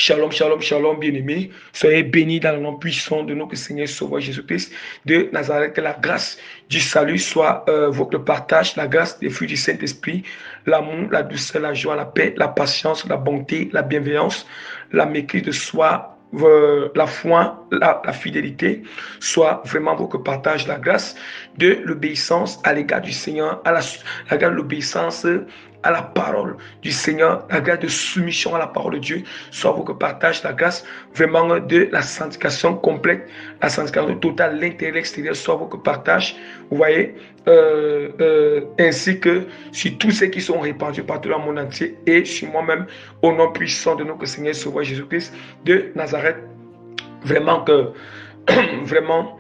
Shalom, shalom, shalom, bien-aimés. Soyez bénis dans le nom puissant de notre Seigneur Sauveur Jésus-Christ de Nazareth. Que la grâce du salut soit votre partage, la grâce des fruits du Saint-Esprit, l'amour, la douceur, la joie, la paix, la patience, la bonté, la bienveillance, la maîtrise de soi, la foi, la fidélité, soit vraiment votre partage, la grâce de l'obéissance à l'égard du Seigneur, la grâce de l'obéissance à la parole du Seigneur, la grâce de soumission à la parole de Dieu, soit votre partage, la grâce vraiment de la sanctification complète, la sanctification totale, l'intérieur, l'extérieur, soit votre partage, vous voyez, ainsi que sur tous ceux qui sont répandus partout dans le monde entier et sur moi-même, au nom puissant de notre Seigneur Sauveur Jésus-Christ de Nazareth. Vraiment que, vraiment,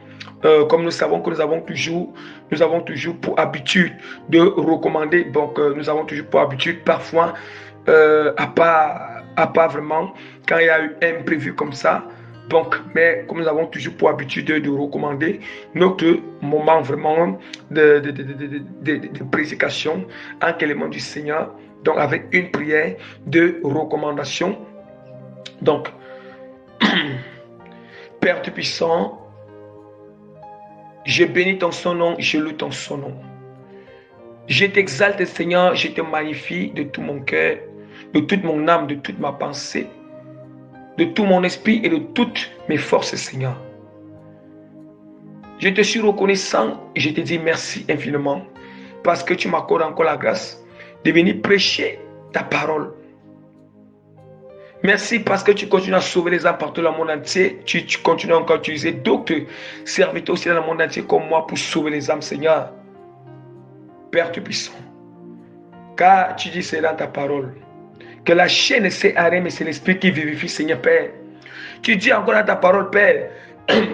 comme nous savons que nous avons toujours pour habitude de recommander, donc nous avons toujours pour habitude parfois, à part vraiment, quand il y a eu un imprévu comme ça, donc, mais comme nous avons toujours pour habitude de recommander notre moment vraiment de prédication en élément du Seigneur, donc avec une prière de recommandation. Donc, Père Tout-Puissant, je bénis ton son nom, je loue ton son nom. Je t'exalte, Seigneur, je te magnifie de tout mon cœur, de toute mon âme, de toute ma pensée, de tout mon esprit et de toutes mes forces, Seigneur. Je te suis reconnaissant et je te dis merci infiniment parce que tu m'accordes encore la grâce de venir prêcher ta parole. Merci parce que tu continues à sauver les âmes partout dans le monde entier. Tu continues encore à utiliser d'autres serviteurs aussi dans le monde entier comme moi pour sauver les âmes, Seigneur. Père Tout-Puissant, car tu dis c'est dans ta parole que la chair ne sert à rien, mais c'est l'esprit qui vivifie, Seigneur Père. Tu dis encore dans ta parole, Père,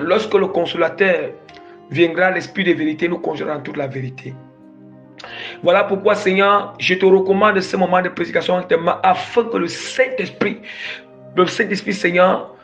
lorsque le consolateur viendra, l'esprit de vérité nous conduira dans toute la vérité. Voilà pourquoi, Seigneur, je te recommande ce moment de prédication afin que le Saint-Esprit, Seigneur,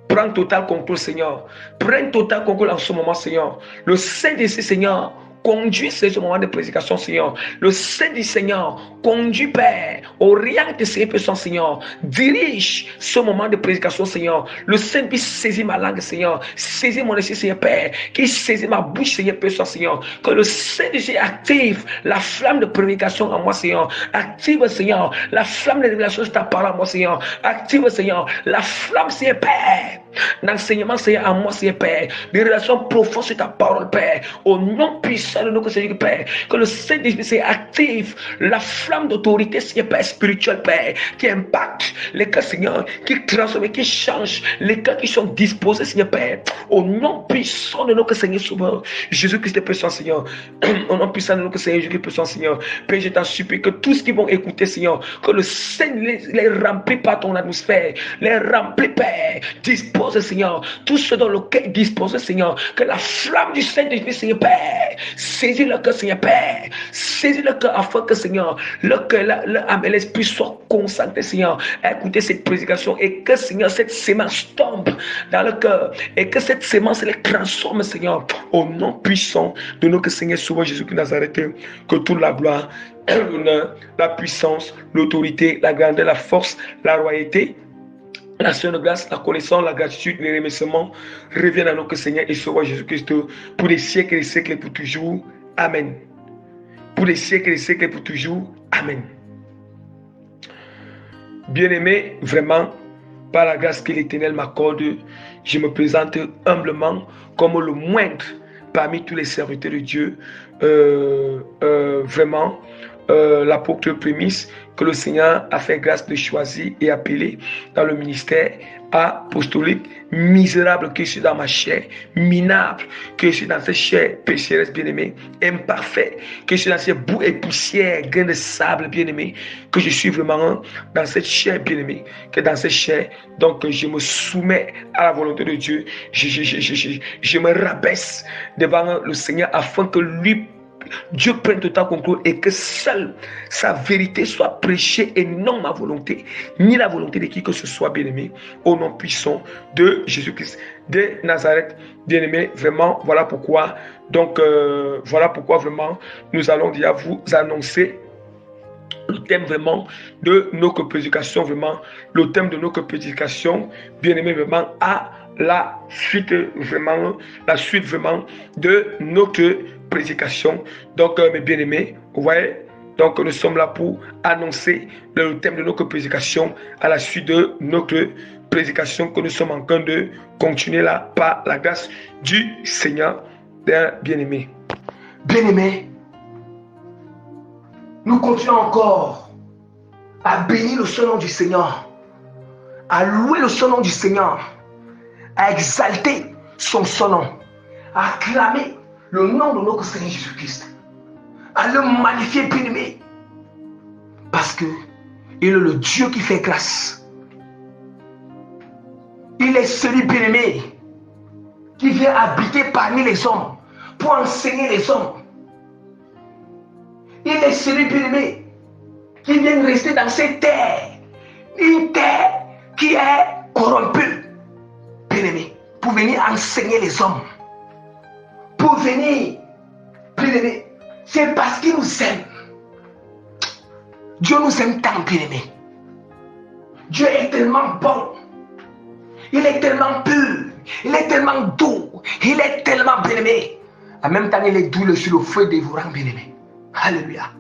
prenne total contrôle, Seigneur. Prenne total contrôle en ce moment, Seigneur. Le Saint-Esprit, Seigneur, conduit ce moment de prédication, Seigneur. Le Saint-Esprit, Seigneur, conduit, Père, oriente ces personnes, Seigneur. Dirige ce moment de prédication, Seigneur. Le Saint-Esprit saisit ma langue, Seigneur. Saisit mon esprit, Seigneur, Père. Qui saisit ma bouche, Seigneur, personne, Seigneur. Que le Saint-Esprit active la flamme de prédication en moi, Seigneur. Active, Seigneur, la flamme de révélation de ta parole en moi, Seigneur. Active, Seigneur, la flamme, Seigneur, Père. L'enseignement, Seigneur, en moi, Seigneur, Père. Des relations profondes sur ta parole, Père. Au nom puissant de notre Seigneur, Père. Que le Saint-Esprit, Seigneur, active la flamme d'autorité, Seigneur, Père, spirituel, Père. Qui impacte les cœurs, Seigneur. Qui transforme, qui change les cœurs qui sont disposés, Seigneur, Père. Au nom puissant de notre Seigneur Sauveur, Jésus-Christ est puissant, Seigneur. Au nom puissant de notre Seigneur Jésus-Christ est puissant, Seigneur. Père, je t'en supplie que tous qui vont écouter, Seigneur, que le Seigneur les remplit par ton atmosphère. Les remplit, Père. Dispose, Seigneur, tout ce dans le cœur disposé, Seigneur, que la flamme du Saint-Esprit, Seigneur Père, saisis le cœur, Seigneur Père, saisis le cœur afin que, Seigneur, le cœur, l'esprit soit concentré, Seigneur, à écouter cette prédication et que, Seigneur, cette sémence tombe dans le cœur et que cette sémence les transforme, Seigneur, au nom puissant de notre Seigneur Sauveur Jésus-Christ de Nazareth, que toute la gloire, l'honneur, la puissance, l'autorité, la grandeur, la force, la royauté, la Sainte grâce, la connaissance, la gratitude, les remerciements reviennent à notre Seigneur et Sauveur Jésus-Christ pour les siècles et les siècles et pour toujours. Amen. Pour les siècles et les siècles et pour toujours. Amen. Bien-aimé, vraiment, par la grâce que l'Éternel m'accorde, je me présente humblement comme le moindre parmi tous les serviteurs de Dieu. Vraiment, l'apôtre prémisse que le Seigneur a fait grâce de choisir et appeler dans le ministère apostolique, misérable que je suis dans ma chair, minable que je suis dans cette chair pécheresse bien-aimée, imparfait que je suis dans cette boue et poussière, grain de sable bien-aimé, que je suis vraiment dans cette chair bien-aimée, que dans cette chair, donc je me soumets à la volonté de Dieu, je me rabaisse devant le Seigneur afin que lui, Dieu prenne total contrôle et que seule sa vérité soit prêchée et non ma volonté, ni la volonté de qui que ce soit, bien-aimé, au nom puissant de Jésus-Christ de Nazareth, bien-aimé. Vraiment, voilà pourquoi, donc, voilà pourquoi vraiment nous allons déjà vous annoncer le thème vraiment de notre prédication, vraiment, le thème de notre prédication, bien aimé, vraiment, à la suite vraiment de notre prédication. Donc, mes bien-aimés, vous voyez, donc nous sommes là pour annoncer le thème de notre prédication à la suite de notre prédication que nous sommes en train de continuer là par la grâce du Seigneur, bien-aimé. Bien-aimé, nous continuons encore à bénir le seul nom du Seigneur, à louer le seul nom du Seigneur, à exalter son nom, à acclamer le nom de notre Seigneur Jésus-Christ, à le magnifier, bien-aimé, parce que il est le Dieu qui fait grâce. Il est celui, bien-aimé, qui vient habiter parmi les hommes pour enseigner les hommes. Il est celui, bien-aimé, qui vient rester dans cette terre, une terre qui est corrompue, bien-aimé, pour venir enseigner les hommes, pour venir, bien-aimé, c'est parce qu'il nous aime. Dieu nous aime tant, bien-aimé. Dieu est tellement bon, il est tellement pur, il est tellement doux, il est tellement bien-aimé. En même temps, il est doux sur le feu dévorant, bien-aimé. Alléluia.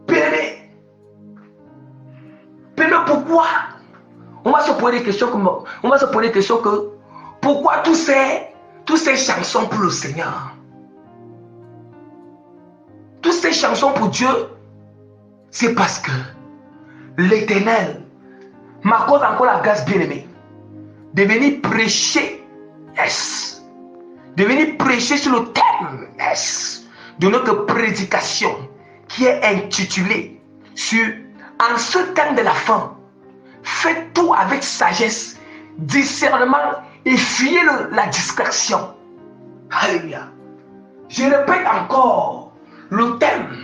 Bien-aimé, pourquoi on va se poser des questions que pourquoi tous ces chansons pour le Seigneur, toutes ces chansons pour Dieu, c'est parce que l'Éternel m'accorde encore la grâce, bien-aimée, de venir prêcher, de venir prêcher sur le thème de notre prédication qui est intitulée sur en ce temps de la fin, faites tout avec sagesse, discernement et fuyez la dispersion. Alléluia. Je répète encore le thème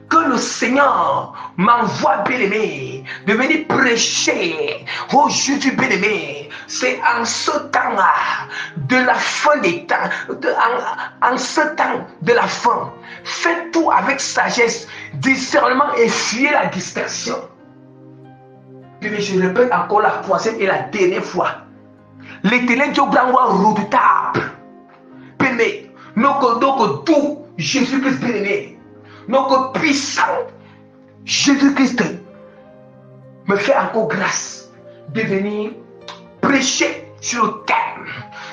que le Seigneur m'envoie, bien-aimé, de venir prêcher au Jésus, bien-aimé. C'est en ce temps-là de la fin des temps, en ce temps de la fin, faites tout avec sagesse, discernement et fuyez la dispersion. Puis je répète encore la troisième et la dernière fois. L'Éternel Dieu grand roi redoutable, bien-aimé, notre doux Jésus-Christ, bien-aimé, notre puissant Jésus-Christ me fait encore grâce de venir prêcher sur le thème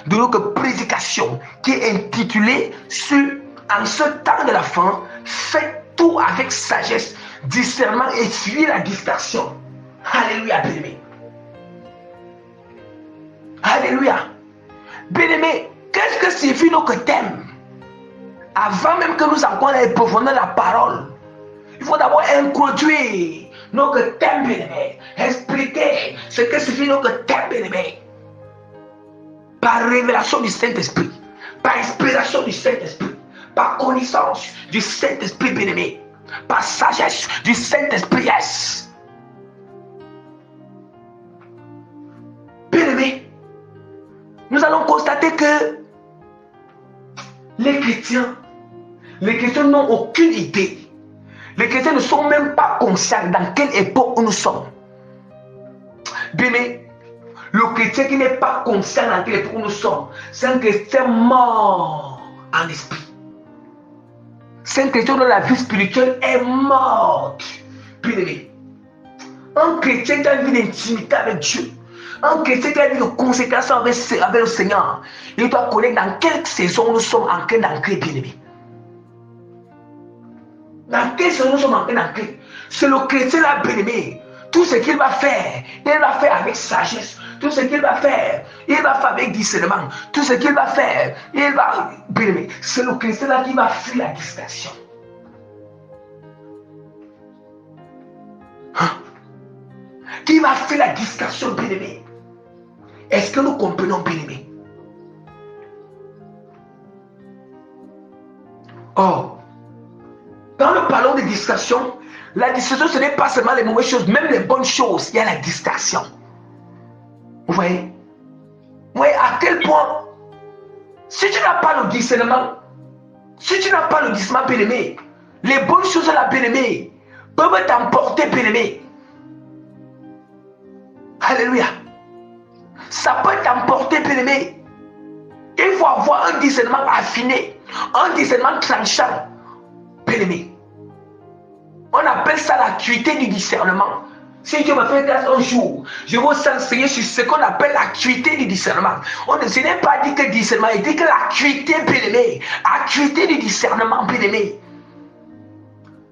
de notre prédication qui est intitulée sur en ce temps de la fin, faites tout avec sagesse, discernement et fuyez la dispersion. Alléluia, bien-aimé. Alléluia. Bien-aimé, qu'est-ce que signifie notre thème? Avant même que nous approfondions la parole, il faut d'abord introduire notre thème, bien-aimé. Expliquer ce que signifie notre thème, bien-aimé. Par révélation du Saint-Esprit, par inspiration du Saint-Esprit, par connaissance du Saint-Esprit, bien-aimé, par sagesse du Saint-Esprit, yes. Bien-aimé, nous allons constater que les chrétiens n'ont aucune idée. Les chrétiens ne sont même pas conscients dans quelle époque nous sommes. Bien-aimé, le chrétien qui n'est pas conscient dans quelle époque nous sommes, c'est un chrétien mort en esprit. C'est un chrétien dont la vie spirituelle est morte. Bien-aimé, un chrétien qui a une vie d'intimité avec Dieu, un chrétien qui a une vie de conséquence avec le Seigneur, il doit connaître dans quelle saison nous sommes en train d'entrer, bien-aimé. Dans quelle saison nous sommes en train d'entrer? C'est le chrétien là, bien-aimé. Tout ce qu'il va faire, il va faire avec sagesse. Tout ce qu'il va faire, il va faire avec discernement. Tout ce qu'il va faire, il va... Bien-aimé, c'est le chrétien là qui va fuir la dispersion. Qui va fuir la dispersion, bien-aimé. Est-ce que nous comprenons, bien-aimé? Or, quand nous parlons de distraction, la distraction, ce n'est pas seulement les mauvaises choses, même les bonnes choses, il y a la distraction. Vous voyez? Vous voyez à quel point, si tu n'as pas le discernement, bien-aimé, Les bonnes choses, la bien-aimée, peuvent t'emporter, bien-aimée. Alléluia. Ça peut t'emporter, bien-aimé. Il faut avoir un discernement affiné, un discernement tranchant, bien-aimé. On appelle ça l'acuité du discernement. Si Dieu me fait grâce un jour, je vais vous enseigner sur ce qu'on appelle l'acuité du discernement. Ce n'est pas dit que discernement, il dit que l'acuité, bien-aimé, acuité du discernement, bien-aimé.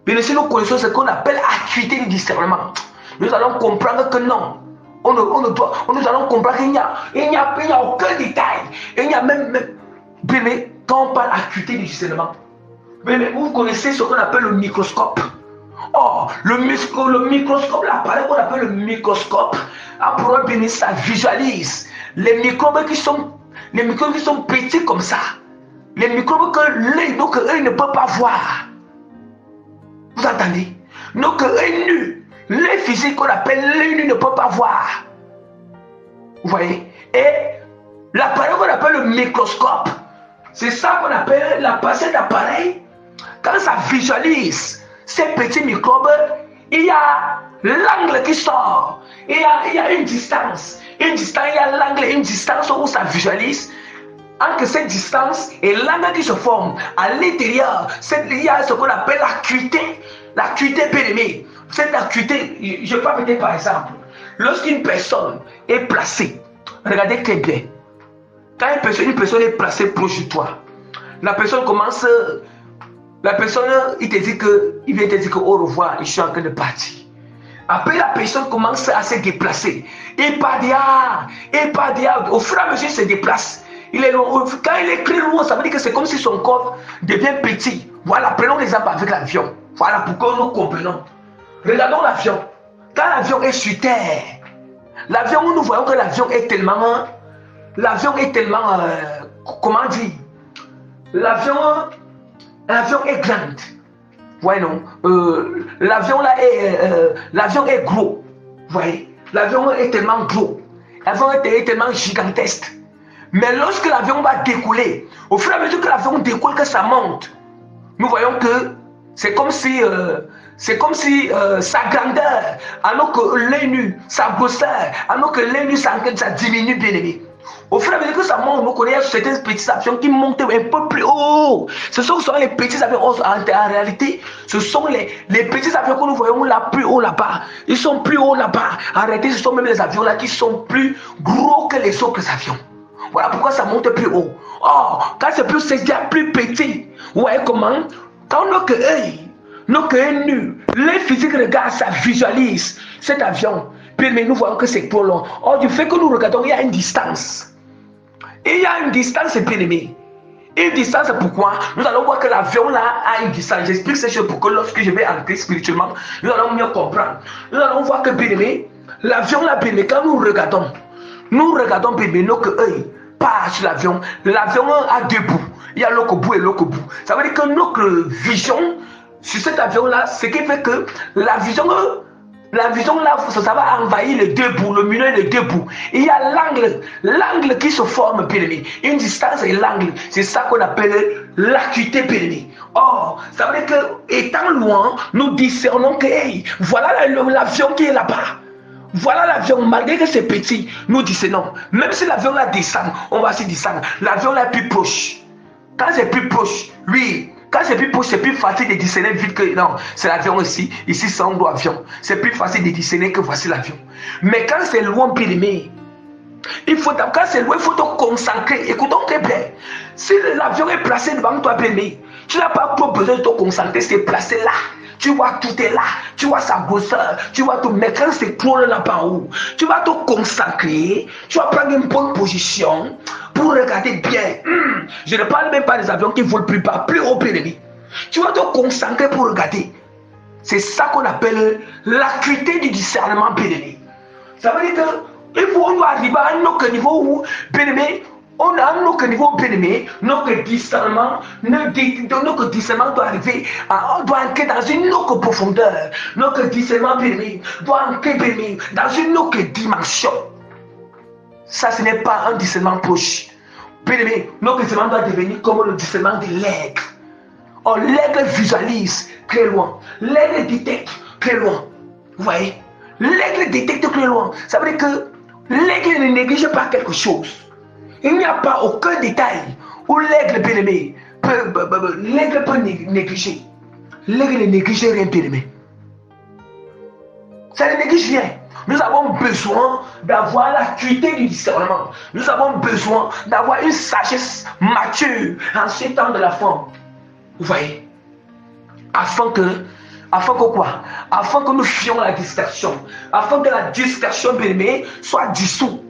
Bien, si nous connaissons ce qu'on appelle acuité du discernement, nous allons comprendre que non. Nous allons comprendre qu'il n'y a aucun détail. Il n'y a même bien, quand on parle d'acuité du discernement, bien, vous connaissez ce qu'on appelle le microscope. Oh, le microscope, l'appareil qu'on appelle le microscope, pour bien, ça visualise les microbes qui sont petits comme ça. Les microbes que l'œil ne peut pas voir. Vous entendez? Donc, l'œil nu, les physiques qu'on appelle l'œil nu ne peut pas voir. Vous voyez? Et l'appareil qu'on appelle le microscope, c'est ça qu'on appelle cet appareil. Quand ça visualise ces petits microbes, il y a l'angle qui sort. Il y a une distance. Il y a l'angle et une distance où ça visualise. Entre cette distance et l'angle qui se forme à l'intérieur, il y a ce qu'on appelle l'acuité. L'acuité, bien-aimée. Cette acuité, je peux vous dire par exemple, lorsqu'une personne est placée, regardez très bien. Quand une personne est placée proche de toi, la personne, il vient te dire que au revoir, je suis en train de partir. Après, la personne commence à se déplacer. Il part dehors. Au fur et à mesure, il se déplace. Quand il est très loin, ça veut dire que c'est comme si son corps devient petit. Voilà, prenons l'exemple avec l'avion. Voilà pourquoi nous comprenons. Regardons l'avion. Quand l'avion est sur terre, l'avion, nous voyons que l'avion est tellement, comment dire, l'avion est grand. Ouais, non. L'avion là l'avion est gros. Vous voyez, l'avion est tellement gros. L'avion est tellement gigantesque. Mais lorsque l'avion va décoller, au fur et à mesure que l'avion décolle, que ça monte, nous voyons que c'est comme si sa grandeur, alors que l'œil nu, sa grosseur, alors que l'œil nu, ça diminue, bien aimé. Au fur et à mesure que ça monte, nous connaissons certains petits avions qui montent un peu plus haut. Ce sont les petits avions. En réalité, ce sont les petits avions que nous voyons là, plus haut là-bas. Ils sont plus hauts là-bas. En réalité, ce sont même les avions là qui sont plus gros que les autres avions. Voilà pourquoi ça monte plus haut. Oh, quand c'est déjà plus petit. Vous voyez comment? Quand notre œil nu, les physiques regardent, ça visualise cet avion. Puis mais nous voyons que c'est trop long. Or, du fait que nous regardons, il y a une distance. Il y a une distance, bien aimé. Une distance, pourquoi? Nous allons voir que l'avion là a une distance. J'explique ces choses pour que lorsque je vais entrer spirituellement, nous allons mieux comprendre. Nous allons voir que, bien aimé, l'avion là, bien aimé, quand nous regardons, bien aimé, notre œil part sur l'avion. L'avion a deux bouts. Il y a l'autre bout et l'autre bout. Ça veut dire que notre vision sur cet avion là, ce qui fait que la vision là, ça va envahir les deux bouts, le milieu des deux bouts. Il y a l'angle qui se forme, bien aimé. Une distance et l'angle. C'est ça qu'on appelle l'acuité, bien aimé. Or, ça veut dire que, étant loin, nous discernons que, hey, voilà l'avion qui est là-bas. Voilà l'avion, malgré que c'est petit, nous discernons. Même si l'avion là descend, on va s'y descendre. L'avion là est plus proche. Quand c'est plus proche, oui. Quand c'est plus proche, c'est plus facile de discerner vite que non, c'est l'avion ici. Ici, c'est un gros avion. C'est plus facile de discerner que voici l'avion. Mais quand c'est loin, bien aimé, quand c'est loin, il faut te concentrer. Écoutons très bien. Si l'avion est placé devant toi, bien aimé, tu n'as pas trop besoin de te concentrer, c'est placé là. Tu vois, tout est là. Tu vois sa grosseur. Tu vois tout. Mais quand c'est trop là-bas haut, tu vas te concentrer. Tu vas prendre une bonne position pour regarder bien. Je ne parle même pas des avions qui volent plus bas, plus haut, bien aimé. Tu vas te concentrer pour regarder. C'est ça qu'on appelle l'acuité du discernement, bien aimé. Ça veut dire qu'on doit arriver à un autre niveau où, bien aimé, on a un autre niveau, bien aimé, notre discernement doit arriver, on doit entrer dans une autre profondeur. Notre discernement, bien aimé, doit entrer, bien aimé, dans une autre dimension. Ça, ce n'est pas un discernement proche. Bien aimé, notre discernement doit devenir comme le discernement de l'aigle. Oh, l'aigle visualise très loin. L'aigle détecte très loin. Vous voyez? L'aigle détecte très loin. Ça veut dire que l'aigle ne néglige pas quelque chose. Il n'y a pas aucun détail où l'aigle bien-aimé l'aigle peut négliger. L'aigle ne néglige rien, bien-aimé. Ça ne néglige rien. Nous avons besoin d'avoir l'acuité du discernement. Nous avons besoin d'avoir une sagesse mature en ce temps de la forme. Vous voyez? Afin que quoi? Afin que nous fions la dispersion. Afin que la dispersion, bien-aimé, soit dissoute.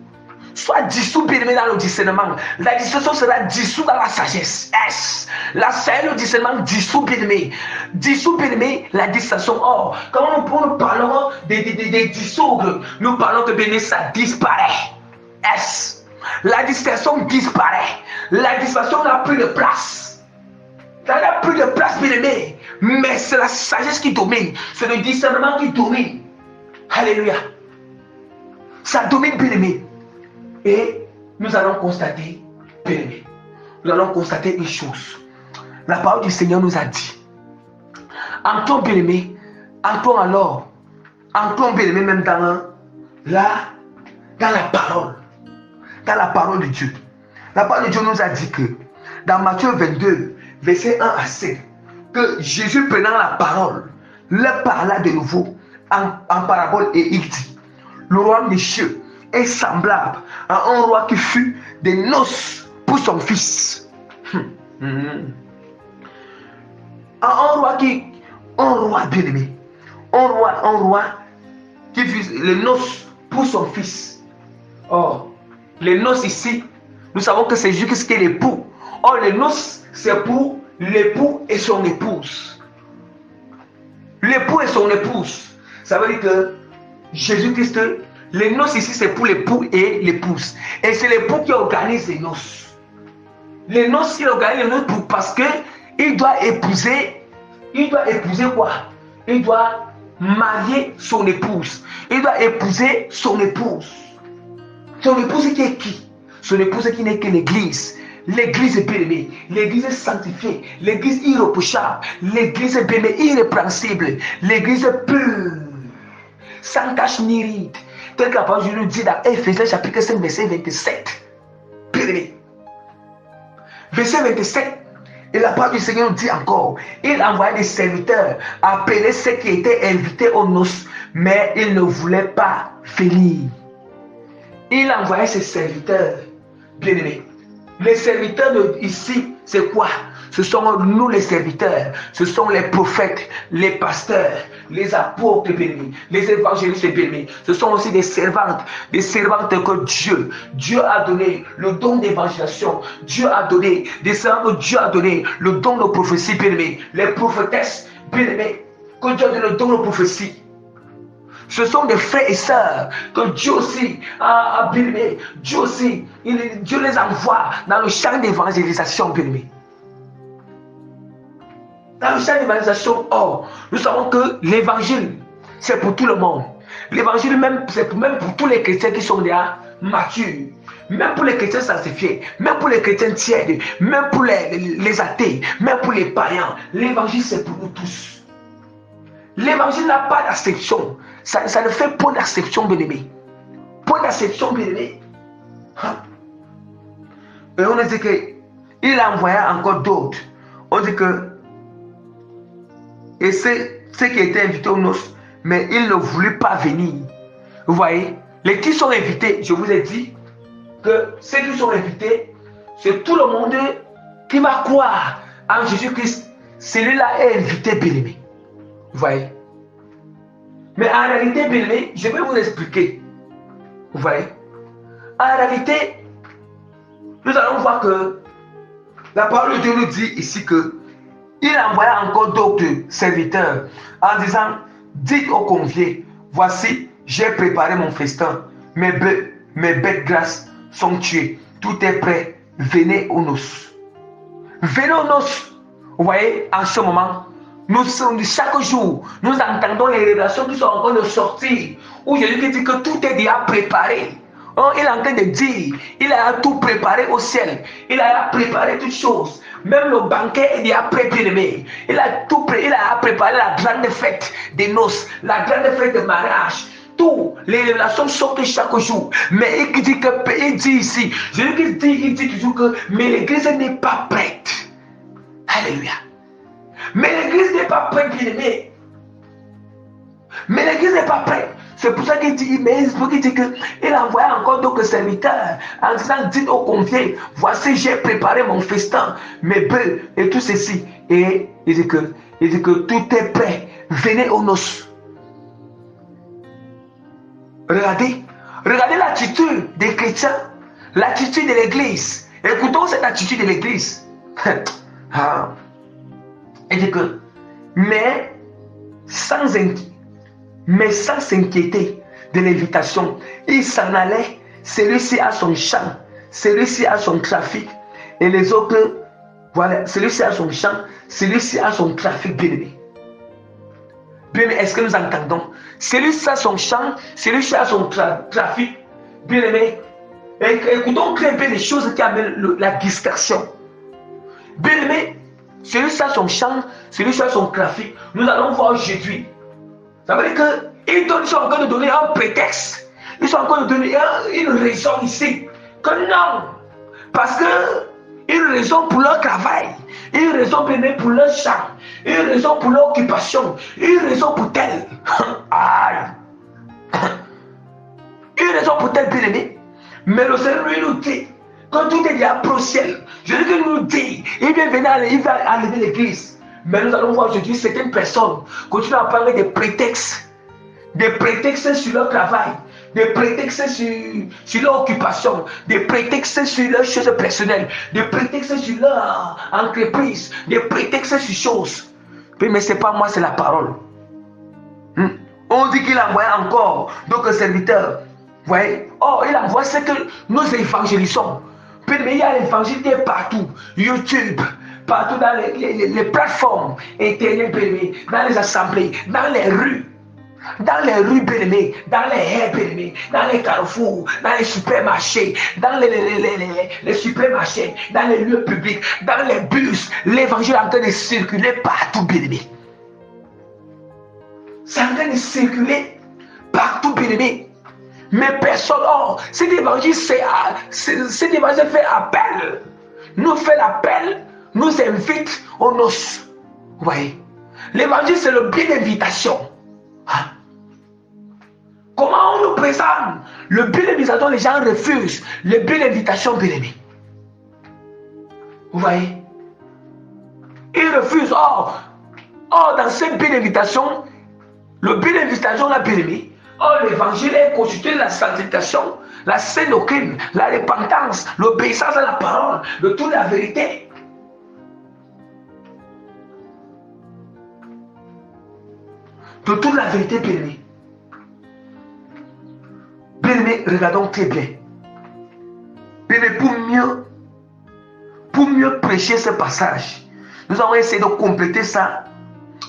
Soit dissous, bien-aimé, dans le discernement. La dispersion sera dissoute dans la sagesse. Yes. La sagesse, le discernement dissous, bien-aimé. Dissous, bien-aimé, la dispersion. Or, quand nous parlons des dissoudre, nous parlons que, bien-aimé, ça disparaît. Yes. La dispersion disparaît. La dispersion n'a plus de place. Ça n'a plus de place, bien-aimé. Mais c'est la sagesse qui domine. C'est le discernement qui domine. Alléluia. Ça domine, bien-aimé. Et nous allons constater, bien-aimé, nous allons constater une chose. La parole du Seigneur nous a dit, entrons, bien-aimé, entrons alors, entrons, bien-aimé, même dans la parole de Dieu. La parole de Dieu nous a dit que, dans Matthieu 22, verset 1 à 7, que Jésus prenant la parole, leur parla de nouveau en parabole et il dit, le royaume des cieux est semblable à un roi qui fut des noces pour son fils. Un roi bien-aimé, un roi qui fut les noces pour son fils. Or, les noces ici, nous savons que c'est juste que l'époux. Or, les noces, c'est pour l'époux et son épouse. L'époux et son épouse. Ça veut dire que Jésus-Christ, les noces ici, c'est pour l'époux et l'épouse. Et c'est l'époux qui organise les noces. Les noces, il organise les noces parce qu'il doit épouser quoi? Il doit marier son épouse. Il doit épouser son épouse. Son épouse qui est qui? Son épouse qui n'est que l'église. L'église est bien-aimée, l'église est sanctifiée, l'église irréprochable, l'église est bien-aimée, irrépréhensible, l'église est pure, sans tache ni ride. Tel que la parole de Dieu nous dit dans Éphésiens chapitre 5, verset 27. Bien-aimé. Verset 27. Et la parole du Seigneur nous dit encore, il envoyait des serviteurs appeler ceux qui étaient invités aux noces, mais ils ne voulaient pas venir. Il envoyait ses serviteurs, bien-aimés. Les serviteurs ici, c'est quoi? Ce sont nous les serviteurs, ce sont les prophètes, les pasteurs, les apôtres bien-aimés, les évangélistes bien-aimés. Ce sont aussi des servantes que Dieu a donné le don d'évangélisation. Dieu a donné, des servantes que Dieu a donné le don de prophétie bien-aimés. Les prophétesses bien-aimées, que Dieu a donné le don de prophétie. Ce sont des frères et sœurs que Dieu aussi a bien-aimés. Dieu aussi, Dieu les envoie dans le champ d'évangélisation, bien-aimés. Dans le champ d'évangélisation, nous savons que l'évangile, c'est pour tout le monde. L'évangile, c'est même pour tous les chrétiens qui sont déjà matures. Même pour les chrétiens sanctifiés, même pour les chrétiens tièdes, même pour les athées, même pour les païens. L'évangile, c'est pour nous tous. L'évangile n'a pas d'acception. Ça ne fait pas d'acception, bien-aimé. Pas d'acception, bien-aimé. Et on a dit qu'il envoya encore d'autres. On dit que et c'est ceux qui étaient invités aux noces, mais ils ne voulaient pas venir. Vous voyez, les qui sont invités, je vous ai dit que ceux qui sont invités, c'est tout le monde qui va croire en Jésus-Christ. Celui-là est invité, bien-aimé. Vous voyez. Mais en réalité, bien-aimé, je vais vous expliquer. Vous voyez. En réalité, nous allons voir que la parole de Dieu nous dit ici que il envoya encore d'autres serviteurs en disant, dites aux conviés, voici, j'ai préparé mon festin, mes bêtes grasses sont tuées, tout est prêt, venez aux noces. Venez aux noces. Vous voyez, en ce moment, chaque jour, nous entendons les révélations qui sont en train de sortir, où Jésus dit que tout est déjà préparé. Oh, il est en train de dire, il a tout préparé au ciel. Il a préparé toutes choses. Même le banquet est déjà prêt, bien-aimé. Il a tout il a préparé la grande fête des noces, la grande fête de mariage. Tout, les révélations sortent chaque jour. Mais il dit ici, il dit toujours que mais l'église n'est pas prête. Alléluia. Mais l'église n'est pas prête, bien-aimé. Mais l'église n'est pas prête. C'est pour ça qu'il dit, mais il dit qu'il a envoyé encore d'autres serviteurs en disant, dites aux conviés, voici j'ai préparé mon festin, mes bœufs et tout ceci. Et il dit que tout est prêt, venez aux noces. Regardez l'attitude des chrétiens, l'attitude de l'église. Écoutons cette attitude de l'église. Il dit que, mais sans s'inquiéter de l'invitation, il s'en allait, celui-ci a son champ, celui-ci a son trafic, et les autres, voilà, celui-ci a son champ, celui-ci a son trafic, bien-aimé. Bien-aimé, est-ce que nous entendons? Celui-ci a son champ, celui-ci a son trafic, bien-aimé. Écoutons très bien les choses qui amènent la dispersion. Bien-aimé, celui-ci a son champ, celui-ci a son trafic. Nous allons voir aujourd'hui. Ça veut dire qu'ils sont en train de donner un prétexte. Ils sont en train de donner une raison ici. Que non. Parce que une raison pour leur travail, une raison pour leur champ, une raison pour leur occupation, une raison pour tel. Une raison pour tel, bien aimé. Mais le Seigneur lui nous dit, quand tout est déjà pro ciel, je dis qu'il nous dit, il va enlever l'église. Mais nous allons voir aujourd'hui certaines personnes continuent à parler des prétextes sur leur travail, des prétextes sur leur occupation, des prétextes sur leurs choses personnelles, des prétextes sur leur entreprise, des prétextes sur choses. Mais ce n'est pas moi, c'est la parole. On dit qu'il envoie encore d'autres serviteurs. Vous voyez? Oh, il envoie ce que nous évangélisons. Mais il y a l'évangile qui est partout. YouTube, partout dans les plateformes internet, dans les assemblées, dans les rues. Dans les rues, bien-aimés, dans les haies, bien-aimés, dans les carrefours, dans les supermarchés, dans les supermarchés, dans les lieux publics, dans les bus, l'évangile est en train de circuler partout, bien-aimés. C'est en train de circuler partout, bien-aimés. Mais personne, cet évangile fait appel. Nous fait l'appel, nous invite aux noces. Vous voyez? L'évangile, c'est le billet d'invitation. Comment on nous présente le billet d'invitation? Les gens refusent le billet d'invitation, bien-aimé. Vous voyez? Ils refusent. Dans ce billet d'invitation, le billet d'invitation, là, bien-aimé, l'évangile est constitué de la sanctification, la sainte doctrine, la repentance, l'obéissance à la parole, de toute la vérité. De toute la vérité, bien-aimé. Bien-aimé, regardons très bien. Bien-aimé, pour mieux prêcher ce passage, nous allons essayer de compléter ça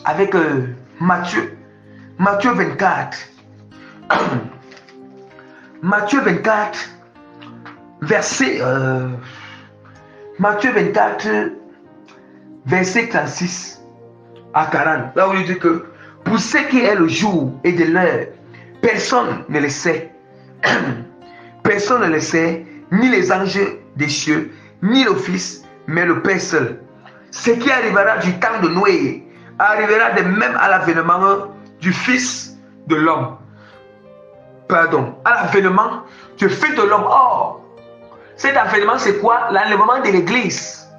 avec Matthieu 24. Matthieu 24, verset 36 à 40. Là où il dit que pour ce qui est le jour et de l'heure, personne ne le sait. Personne ne le sait, ni les anges des cieux, ni le Fils, mais le Père seul. Ce qui arrivera du temps de Noé arrivera de même à l'avènement du Fils de l'homme. Pardon, à l'avènement du Fils de l'homme. Cet avènement, c'est quoi? L'enlèvement de l'Église.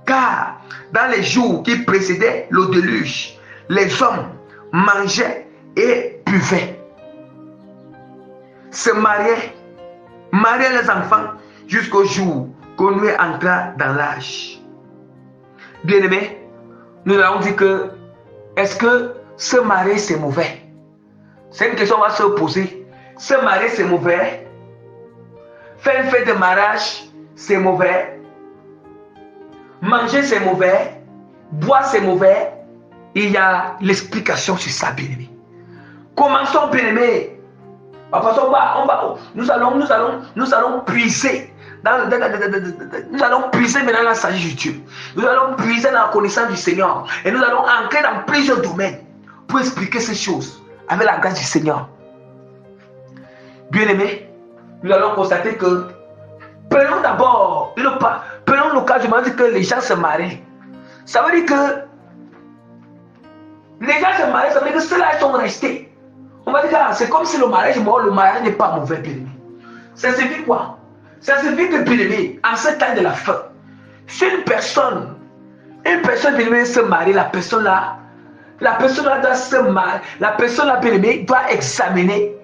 Car dans les jours qui précédaient le déluge, les hommes mangeaient et buvaient, se mariaient les enfants jusqu'au jour qu'on Noé entra dans l'âge. Bien-aimés, nous avons dit que est-ce que se marier c'est mauvais? C'est une question qu'on va se poser. Se marier c'est mauvais? Faire une fête de mariage c'est mauvais? Manger c'est mauvais? Boire c'est mauvais? Il y a l'explication sur ça, bien-aimé. Commençons, bien-aimé, Parce nous allons puiser. Nous allons puiser maintenant la sagesse de Dieu. Nous allons puiser dans la connaissance du Seigneur. Et nous allons entrer dans plusieurs domaines pour expliquer ces choses avec la grâce du Seigneur. Bien-aimés, nous allons constater que prenons d'abord, prenons le cas, je m'en dis que les gens se marient. Ça veut dire que les gens se marient, ça veut dire que ceux-là sont restés. On va dire que c'est comme si le mariage n'est pas mauvais, bien-aimé. Ça signifie quoi? Ça signifie que, bien-aimé, en ce temps de la fin, si une personne, bien-aimé, se marie, la personne là doit se marier, la personne là, bien-aimé, doit examiner.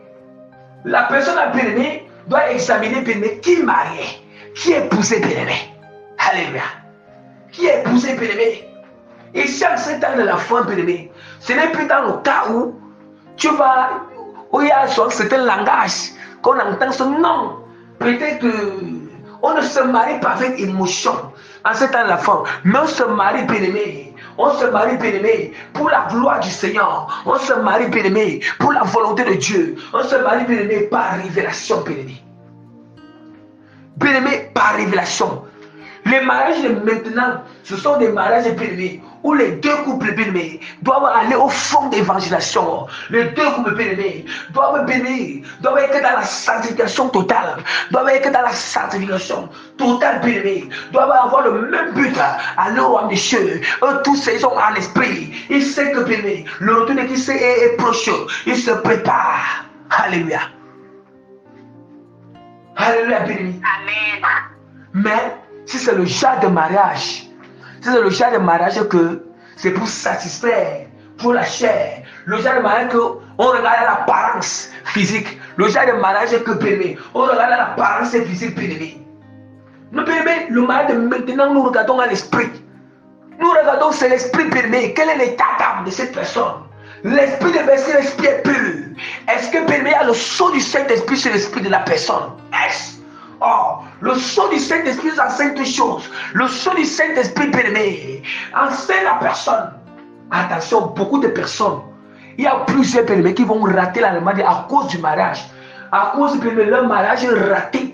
La personne là, bien-aimé, doit examiner, bien-aimé, qui marié, qui est épousé, bien-aimé. Alléluia. Qui est épousé, bien-aimé. Et si en ce temps de la fin, bien-aimé, ce n'est plus dans le cas où tu vas, où il y a un certain langage qu'on entend ce non. Peut-être qu'on ne se marie pas avec émotion en ce temps de la fin, mais on se marie, bien-aimé. On se marie, bien-aimé, pour la gloire du Seigneur. On se marie, bien-aimé, pour la volonté de Dieu. On se marie, bien-aimé, par révélation, bien-aimé. Bien-aimé, par révélation. Les mariages de maintenant, ce sont des mariages, bien-aimés, où les deux couples, bien-aimés, doivent aller au fond d'évangélisation. Les deux couples, bien-aimés, doivent être dans la sanctification totale, doivent être dans la sanctification totale, bien-aimés, doivent avoir le même but, aller au royaume des cieux. Eux tous, ils sont en esprit. Ils savent que, bien-aimés, le retour de Christ est proche. Ils se préparent. Alléluia. Alléluia, bien-aimés. Amen. Mais, si c'est le genre de mariage, que c'est pour satisfaire, pour la chair, le genre de mariage qu'on regarde l'apparence physique, le genre de mariage que, bien-aimé, on regarde l'apparence physique, bien-aimé. Nous, bien-aimé, le mariage de maintenant, nous regardons à l'esprit. Nous regardons c'est l'esprit, bien-aimé. Quel est l'état d'âme de cette personne? L'esprit de l'esprit est pur. Est-ce que, bien-aimé, il y a le sceau du Saint-Esprit sur l'esprit de la personne? Est-ce? Oh, le sceau du Saint-Esprit enseigne toutes choses. Le sceau du Saint-Esprit, bien-aimé, enseigne la personne. Attention, beaucoup de personnes, il y a plusieurs, bien-aimés, qui vont rater la demande à cause du mariage. À cause, bien-aimé, leur mariage est raté.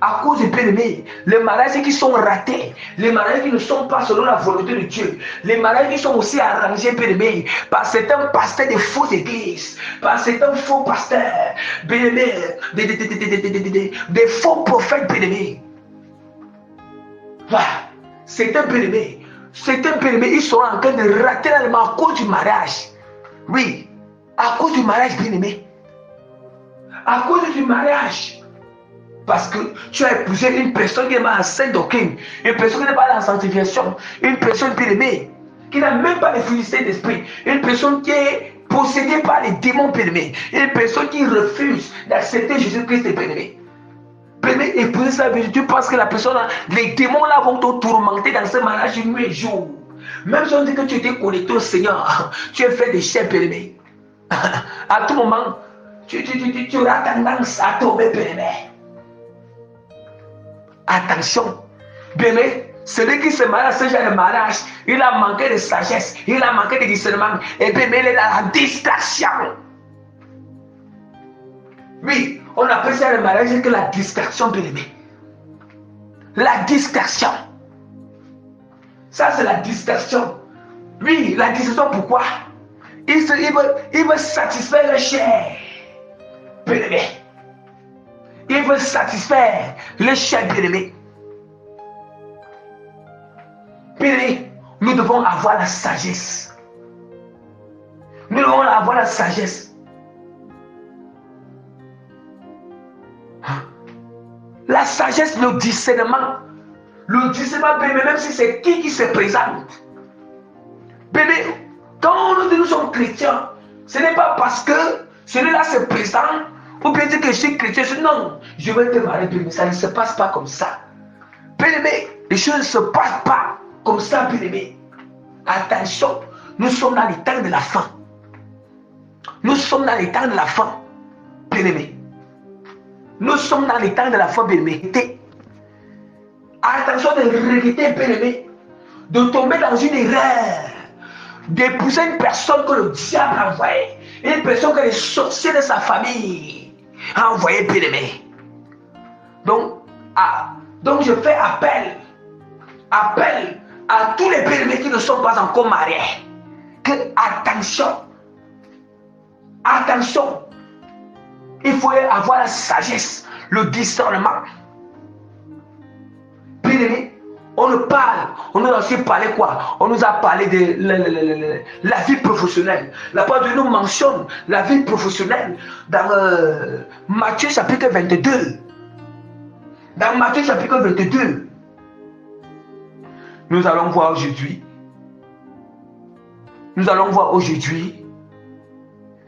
À cause des bien-aimés, les mariages qui sont ratés, les mariages qui ne sont pas selon la volonté de Dieu, les mariages qui sont aussi arrangés, bien-aimés, par certains pasteurs de fausses églises, par certains faux pasteurs, bien-aimés, des faux prophètes, bien-aimés. Voilà, certains bien-aimés, ils sont en train de rater l'allemand à cause du mariage. Oui, à cause du mariage, bien-aimé. À cause du mariage. Parce que tu as épousé une personne qui n'est pas enceinte d'aucune, une personne qui n'est pas dans la sanctification, une personne bien-aimée, qui n'a même pas de félicité d'esprit, une personne qui est possédée par les démons bien-aimés, une personne qui refuse d'accepter Jésus-Christ bien-aimé. Bien-aimé, épouser ça, tu penses que la personne, les démons là vont te tourmenter dans ce mariage nuit et jour. Même si on dit que tu étais connecté au Seigneur, tu es fait des chefs bien-aimés. À tout moment, tu auras tendance à tomber bien-aimé. Attention, bien-aimé, celui qui se marie à ce genre de mariage, il a manqué de sagesse, il a manqué de discernement, et bien il est dans la distraction. Oui, on appelle ça le mariage que la distraction, bien-aimé. La distraction. Ça, c'est la distraction. Oui, la distraction, pourquoi? Il veut satisfaire le chair, bien-aimé. Il veut satisfaire le chair, bien-aimé. Bien-aimé, nous devons avoir la sagesse. Nous devons avoir la sagesse. La sagesse, le discernement. Le discernement, bien-aimé, même si c'est qui se présente. Bien-aimé, quand nous sommes chrétiens, ce n'est pas parce que celui-là se présente. Ou bien dire que je suis chrétien, non, je vais te marier, bien-aimé, ça ne se passe pas comme ça. Bien-aimé, les choses ne se passent pas comme ça, bien-aimé. Attention, nous sommes dans les temps de la fin. Nous sommes dans les temps de la fin, bien-aimé. Nous sommes dans les temps de la fin, bien-aimé. Attention de regretter, bien-aimé, de tomber dans une erreur, d'épouser une personne que le diable a envoyée, une personne que les sorciers de sa famille, a envoyé bien-aimé. Donc je fais appel à tous les bien-aimés qui ne sont pas encore mariés. Que attention, il faut avoir la sagesse, le discernement. Bien-aimé, on nous a aussi parlé quoi? On nous a parlé de la vie professionnelle. La part de nous mentionne la vie professionnelle dans Matthieu chapitre 22. Dans Matthieu chapitre 22, nous allons voir aujourd'hui,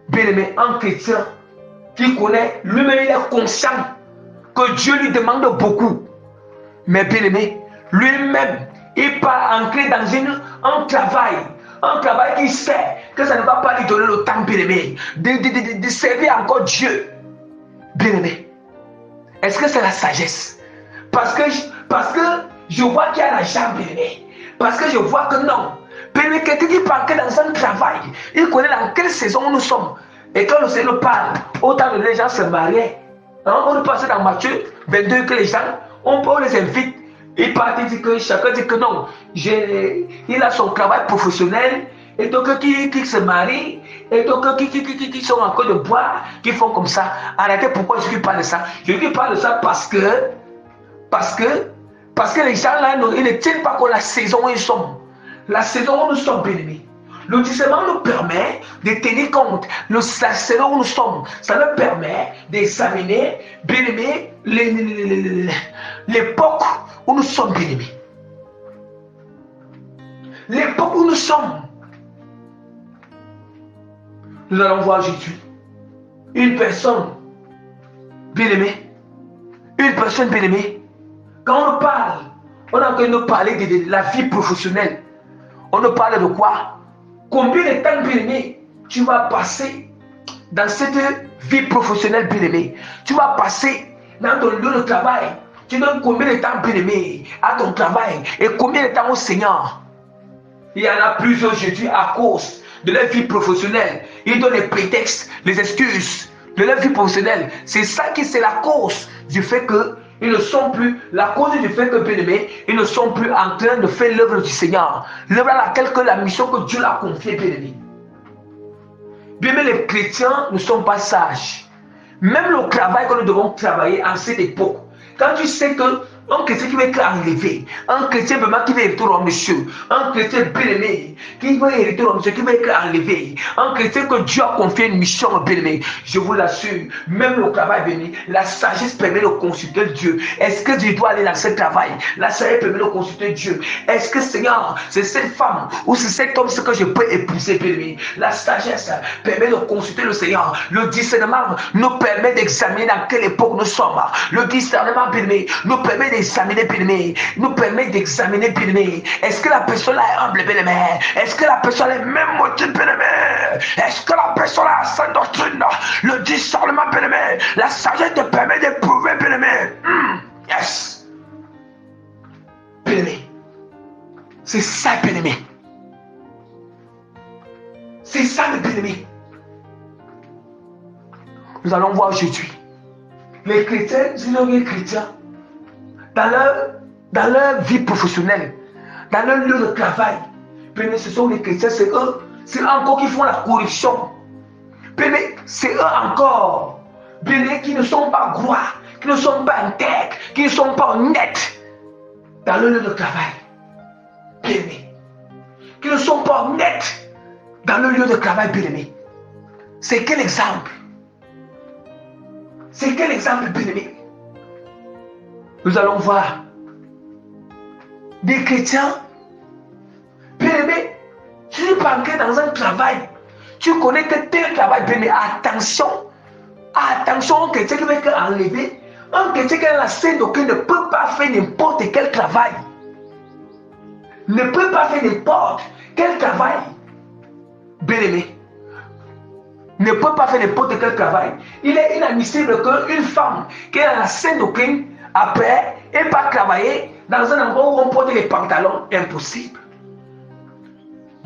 bien-aimé, un chrétien qui connaît lui-même, il est conscient que Dieu lui demande beaucoup. Mais bien-aimé, lui-même, il part ancré dans un travail qu'il sait que ça ne va pas lui donner le temps, bien-aimé, de servir encore Dieu. Bien-aimé, est-ce que c'est la sagesse? Parce que je vois qu'il y a l'argent, bien-aimé. Parce que je vois que non. Bien-aimé, quelqu'un qui part dans un travail, il connaît dans quelle saison nous sommes. Et quand le Seigneur parle, autant de les gens se mariaient. On nous passe dans Matthieu 22 que les gens, on les invite. Ils partent, ils disent que chacun dit que non. Il a son travail professionnel. Et donc, qui se marient. Et donc, qui sont en train de boire. Qui font comme ça. Arrêtez, pourquoi je parle de ça? Je parle de ça parce que les gens là, ils ne tiennent pas compte de la saison où ils sont. La saison où nous sommes, bien-aimés. Le discernement nous permet de tenir compte de la saison où nous sommes. Ça nous permet d'examiner, bien-aimés, l'époque où nous sommes, bien-aimés. L'époque où nous sommes. Nous allons voir aujourd'hui une personne bien-aimée. Une personne bien-aimée. Quand on parle, on est en train de nous parler de la vie professionnelle. On nous parle de quoi? Combien de temps, bien-aimé, tu vas passer dans cette vie professionnelle, bien-aimé? Tu vas passer dans ton lieu de travail. Tu donnes combien de temps, bien-aimé, à ton travail? Et combien de temps au Seigneur? Il y en a plusieurs aujourd'hui à cause de leur vie professionnelle. Ils donnent les prétextes, les excuses de leur vie professionnelle. C'est ça qui c'est la cause du fait que ils ne sont plus, la cause du fait que, bien-aimé, ils ne sont plus en train de faire l'œuvre du Seigneur. L'œuvre à laquelle que la mission que Dieu l'a confiée, bien-aimé. Bien-aimé, les chrétiens ne sont pas sages. Même le travail que nous devons travailler en cette époque, quand tu sais que un chrétien qui veut être enlevé, un chrétien vraiment qui veut hériter au monsieur, un chrétien bien-aimé qui veut hériter au monsieur, qui veut être enlevé, un chrétien que Dieu a confié une mission bien-aimé, je vous l'assure, même le travail bien-aimé, la sagesse permet de consulter Dieu. Est-ce que je dois aller dans ce travail? La sagesse permet de consulter Dieu. Est-ce que Seigneur, c'est cette femme ou c'est cet homme que je peux épouser bien-aimé? La sagesse permet de consulter le Seigneur. Le discernement nous permet d'examiner dans quelle époque nous sommes. Le discernement bien-aimé nous permet d'examiner, bien-aimé, nous permet d'examiner, bien-aimé. Est-ce que la personne est humble, bien-aimé? Est-ce que la personne est même motive, bien-aimé? Est-ce que la personne a sa doctrine? Le discernement, bien-aimé, la sagesse te permet d'éprouver, bien-aimé. Yes. Bien-aimé, c'est ça, bien-aimé. C'est ça, le bien-aimé. Nous allons voir aujourd'hui les chrétiens, les chrétiens, dans leur vie professionnelle, dans leur lieu de travail, bien, ce sont les chrétiens, c'est eux encore qui font la corruption. Bien, c'est eux encore, bien, qui ne sont pas droits, qui ne sont pas intègres, qui ne sont pas honnêtes dans leur lieu de travail. Bien, qui ne sont pas honnêtes dans leur lieu de travail, bien. C'est quel exemple? C'est quel exemple, bien-aimé? Nous allons voir des chrétiens, bien-aimé, tu es banqué dans un travail, tu connais que tel travail, bien-aimé, attention, un chrétien qui veut être enlevé, un chrétien qui est dans la scène qui ne peut pas faire n'importe quel travail, ne peut pas faire n'importe quel travail, bien-aimé. Ne peut pas faire n'importe quel travail. Il est inadmissible qu'une femme qui est dans la scène d'aucune, après, et pas travailler dans un endroit où on porte les pantalons. Impossible.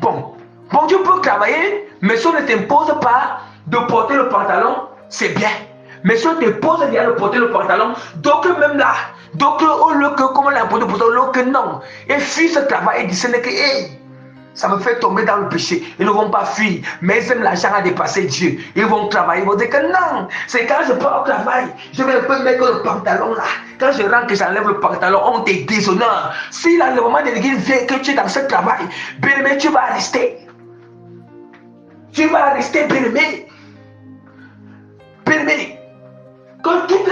Bon, Dieu peut travailler, mais si on ne t'impose pas de porter le pantalon, c'est bien. Mais si on te pose derrière de porter le pantalon, donc même là, donc au lieu que, comment on a porté le pantalon, que non. Et fuit ce travail et dit, ce n'est que, hey, ça me fait tomber dans le péché. Ils ne vont pas fuir, mais ils aiment l'argent à dépasser Dieu. Ils vont travailler, ils vont dire que non, c'est quand je pars au travail, je vais un peu mettre le pantalon là. Quand je rentre, que j'enlève le pantalon, on te déshonore. Si là, le moment de l'église vient que tu es dans ce travail, bien-aimé, tu vas rester. Tu vas rester, bien-aimé. Bien-aimé. Quand toutes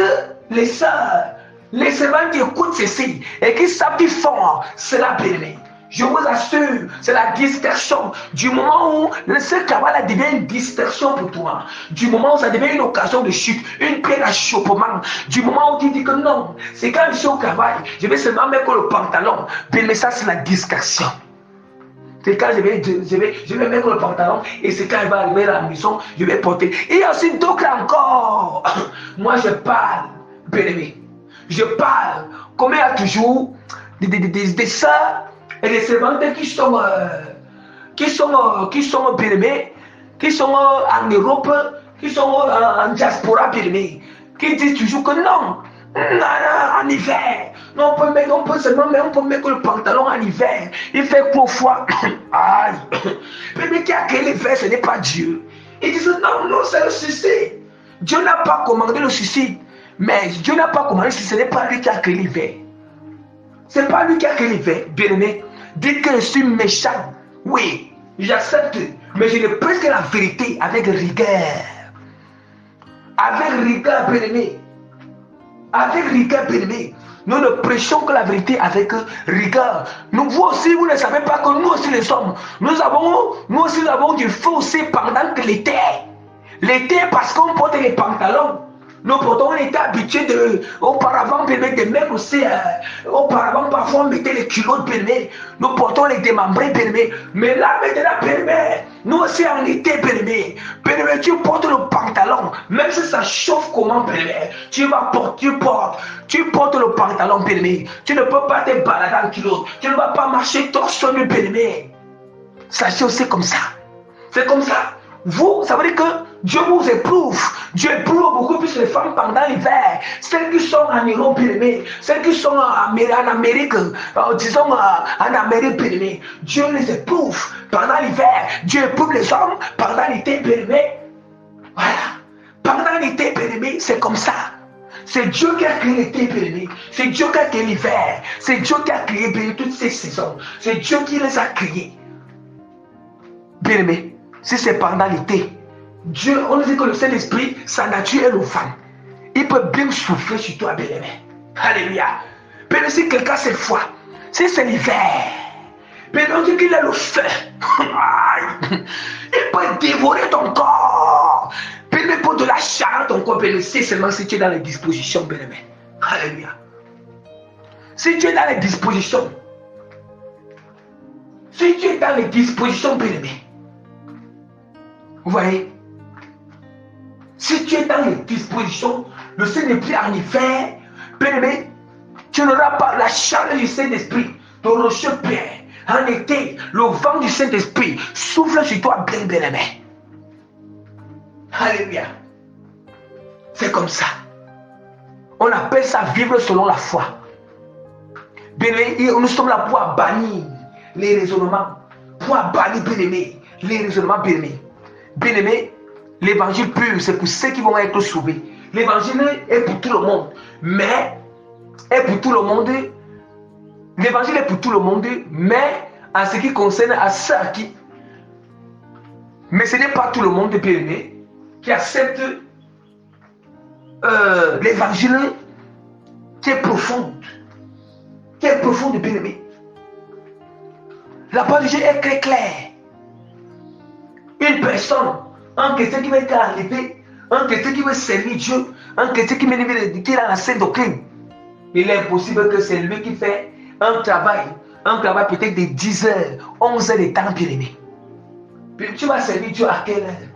les sœurs, les servantes qui écoutent ceci et qui savent qu'ils font cela, bien-aimé. Je vous assure, c'est la distraction. Du moment où ce travail devient une distraction pour toi, du moment où ça devient une occasion de chute, une pierre d'achoppement, du moment où tu dis que non, c'est quand je suis au travail, je vais seulement mettre le pantalon. Mais ça, c'est la distraction. C'est quand je vais mettre le pantalon et c'est quand je vais arriver à la maison, je vais porter. Et il y a aussi d'autres encore. Moi, je parle, bien-aimé. Je parle. Comme il y a toujours des sœurs et des servantes qui sont bien-aimés, qui sont en Europe, qui sont en diaspora bien-aimés, qui disent toujours que non, en hiver, non, on peut seulement mettre le pantalon en hiver, il fait trop froid. Aïe, mais qui a créé l'hiver, ce n'est pas Dieu. Ils disent non, c'est le suicide. Dieu n'a pas commandé le suicide, mais Dieu n'a pas commandé si ce n'est pas lui qui a créé l'hiver. Ce n'est pas lui qui a créé l'hiver, bien-aimé. Dites que je suis méchant. Oui, j'accepte. Mais je ne prêche que la vérité avec rigueur. Avec rigueur, bien-aimé. Avec rigueur, bien-aimé. Nous ne prêchons que la vérité avec rigueur. Vous aussi, vous ne savez pas que nous aussi les hommes, nous aussi avons du feu aussi pendant que l'été. L'été, parce qu'on porte les pantalons. Nous portons, on était habitués auparavant, de mettre aussi, auparavant, parfois, on mettait les culottes, béné. Nous portons les démembrés, béné. Mais là, maintenant, béné, nous aussi en été, béné. Béné, tu portes le pantalon, même si ça chauffe comment, béné. Tu portes le pantalon, béné. Tu ne peux pas te balader en culotte. Tu ne vas pas marcher torse nu, béné. Sachez aussi comme ça. C'est comme ça. Vous, ça veut dire que Dieu vous éprouve. Dieu éprouve beaucoup plus les femmes pendant l'hiver. Celles qui sont en Europe, celles qui sont en Amérique, disons en Amérique, Dieu les éprouve pendant l'hiver. Dieu éprouve les hommes pendant l'été, voilà. Pendant l'été, c'est comme ça. C'est Dieu qui a créé l'été, c'est Dieu qui a créé l'hiver. C'est Dieu qui a créé toutes ces saisons. C'est Dieu qui les a créées. Bien-aimé. Si c'est pendant l'été, Dieu, on dit que le Saint-Esprit, sa nature est le vent. Il peut bien souffler sur toi, bien-aimé. Alléluia. Mais si quelqu'un c'est froid, si c'est l'hiver, mais on dit qu'il a le feu. Il peut dévorer ton corps. Mais pour de la chair, ton corps, c'est seulement si tu es dans les dispositions, bien-aimé. Alléluia. Si tu es dans les dispositions, bien-aimé. Vous voyez, si tu es dans les dispositions, le Saint-Esprit en hiver, bien-aimé, tu n'auras pas la chaleur du Saint-Esprit, ton rocher père. En été, le vent du Saint-Esprit souffle sur toi, bien-aimé. Alléluia. C'est comme ça. On appelle ça vivre selon la foi. Bien-aimé, nous sommes là pour bannir les raisonnements, pour bannir, bien-aimé, les raisonnements, bien-aimé. Bien-aimé, l'évangile pur, c'est pour ceux qui vont être sauvés. L'évangile est pour tout le monde, mais est pour tout le monde. L'évangile est pour tout le monde, mais en ce qui concerne à ceux qui. Mais ce n'est pas tout le monde, bien-aimé, qui accepte l'évangile qui est profonde. Qui est profonde, bien-aimé. La parole de Dieu est très claire. Une personne, un chrétien qui va être arrivé, un chrétien qui veut servir Dieu, un chrétien qui est dans la sainte doctrine, il est impossible que c'est lui qui fait un travail peut-être de 10 heures, 11 heures de temps, bien-aimé. Tu vas servir Dieu à quelle heure?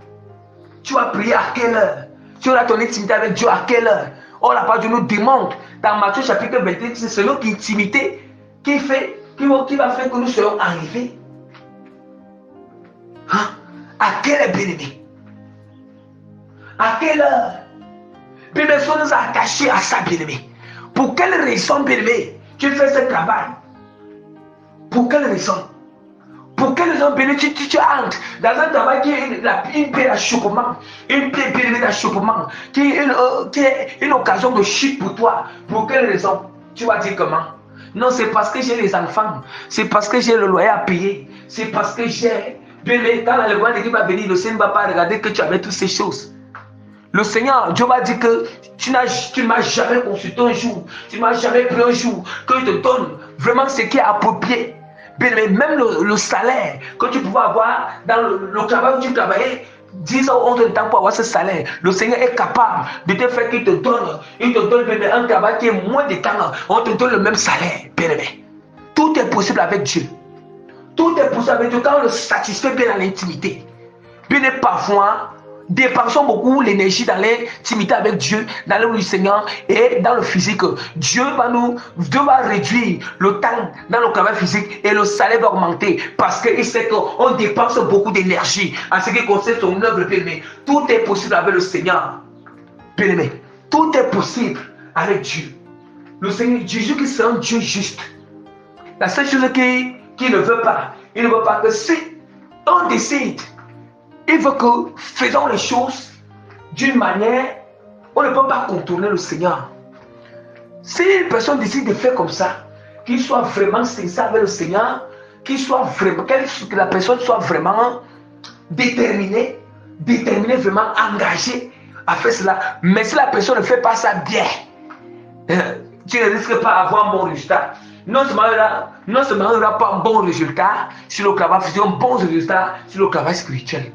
Tu vas prier à quelle heure? Tu auras ton intimité avec Dieu à quelle heure? Oh, la parole de Dieu nous demande, dans Matthieu chapitre 21, c'est selon l'intimité qui va faire que nous serons arrivés. Hein? À quelle heure, bien-aimé? À quelle heure? Bien-aimé, soyons attachés à ça, bien-aimé. Pour quelle raison, bien-aimé, tu fais ce travail? Pour quelle raison? Pour quelle raison, bien-aimé, tu entres dans un travail qui est une paix d'achoppement, une paix, bien-aimé, d'achoppement, qui est une occasion de chute pour toi? Pour quelle raison? Tu vas dire comment? Non, c'est parce que j'ai les enfants, c'est parce que j'ai le loyer à payer, c'est parce que j'ai... Bien-aimé, quand le roi va venir, le Seigneur ne va pas regarder que tu avais toutes ces choses. Le Seigneur, Dieu va dire que tu ne m'as jamais consulté un jour, tu ne m'as jamais pris un jour, que je te donne vraiment ce qui est approprié. Bien-aimé, même le salaire que tu pouvais avoir dans le travail où tu travaillais, 10 ans, 11 ans de temps pour avoir ce salaire, le Seigneur est capable de te faire qu'il te donne, bien-aimé, un travail qui est moins de temps, on te donne le même salaire, bien-aimé. Tout est possible avec Dieu. Tout est possible avec Dieu quand on le satisfait bien dans l'intimité. Bien-aimé, parfois, dépensons beaucoup l'énergie dans l'intimité avec Dieu, dans le Seigneur et dans le physique. Dieu va réduire le temps dans le travail physique et le salaire va augmenter parce qu'il sait qu'on dépense beaucoup d'énergie en ce qui concerne son œuvre, bien-aimé. Tout est possible avec le Seigneur, bien-aimé. Tout est possible avec Dieu. Le Seigneur Jésus qui est un Dieu juste. La seule chose qu'il ne veut pas, il ne veut pas que si on décide, il veut que faisons les choses d'une manière, on ne peut pas contourner le Seigneur. Si une personne décide de faire comme ça, qu'il soit vraiment sincère avec le Seigneur, que la personne soit vraiment déterminée, vraiment engagée à faire cela. Mais si la personne ne fait pas ça bien, tu ne risques pas d'avoir un bon résultat. Non seulement il n'y aura pas un bon résultat sur le travail physique, un bon résultat sur le travail spirituel.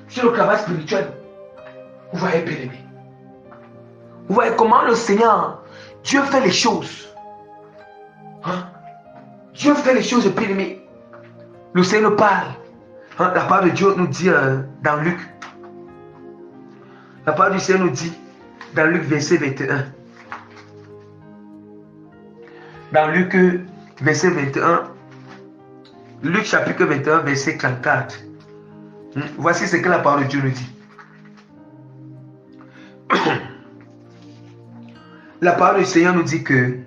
Sur le travail spirituel, vous voyez, bien-aimé. Vous voyez comment le Seigneur, Dieu fait les choses. Hein? Dieu fait les choses, bien-aimé. Le Seigneur nous parle. Hein? La parole de Dieu nous dit dans Luc. La parole du Seigneur nous dit dans Luc verset 21. Dans Luc verset 21. Luc chapitre 21 verset 34. Voici ce que la parole de Dieu nous dit. La parole du Seigneur nous dit que,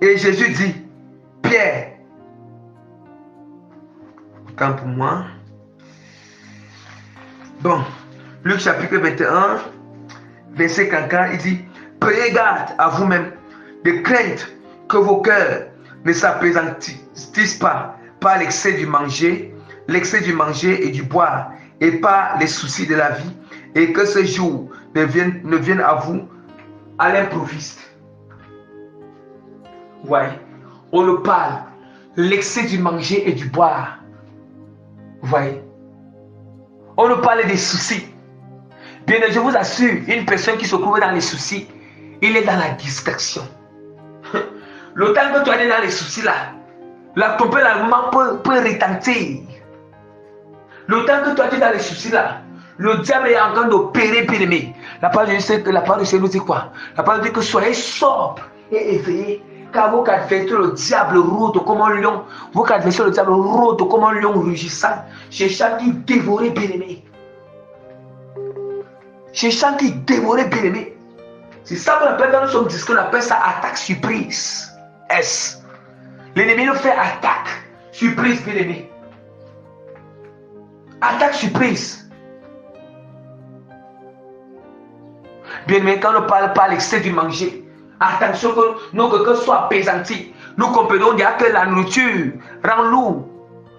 et Jésus dit, Pierre, autant pour moi. Bon, Luc chapitre 21, verset 44, il dit, prenez garde à vous-même de crainte que vos cœurs ne s'appesantissent pas par l'excès du manger et du boire, et par les soucis de la vie, et que ce jour ne vienne à vous à l'improviste. Ouais, on le parle, l'excès du manger et du boire. Vous voyez, on nous parle des soucis. Bien, je vous assure, une personne qui se trouve dans les soucis, il est dans la distraction. Le temps que tu es dans les soucis là, la tempête peut retentir. Le temps que toi tu es dans les soucis là, le diable est en train d'opérer, bien-aimé. La parole de Dieu nous dit quoi? La parole dit que soyez sobres et éveillés, car vos adversaires, le diable rôde comme un lion. Vos adversaires, le diable rôde comme un lion rugissant, cherchant qui dévorer, bien-aimé. Cherchant qui dévorer, bien-aimé. C'est ça qu'on appelle dans le psaume 10, qu'on appelle ça attaque surprise. L'ennemi nous fait attaque surprise, bien-aimé. Attaque surprise. Bien-aimé, quand on parle pas l'excès du manger, attention que nos cœurs soient apaisantis. Nous comprenons déjà que la nourriture rend lourd.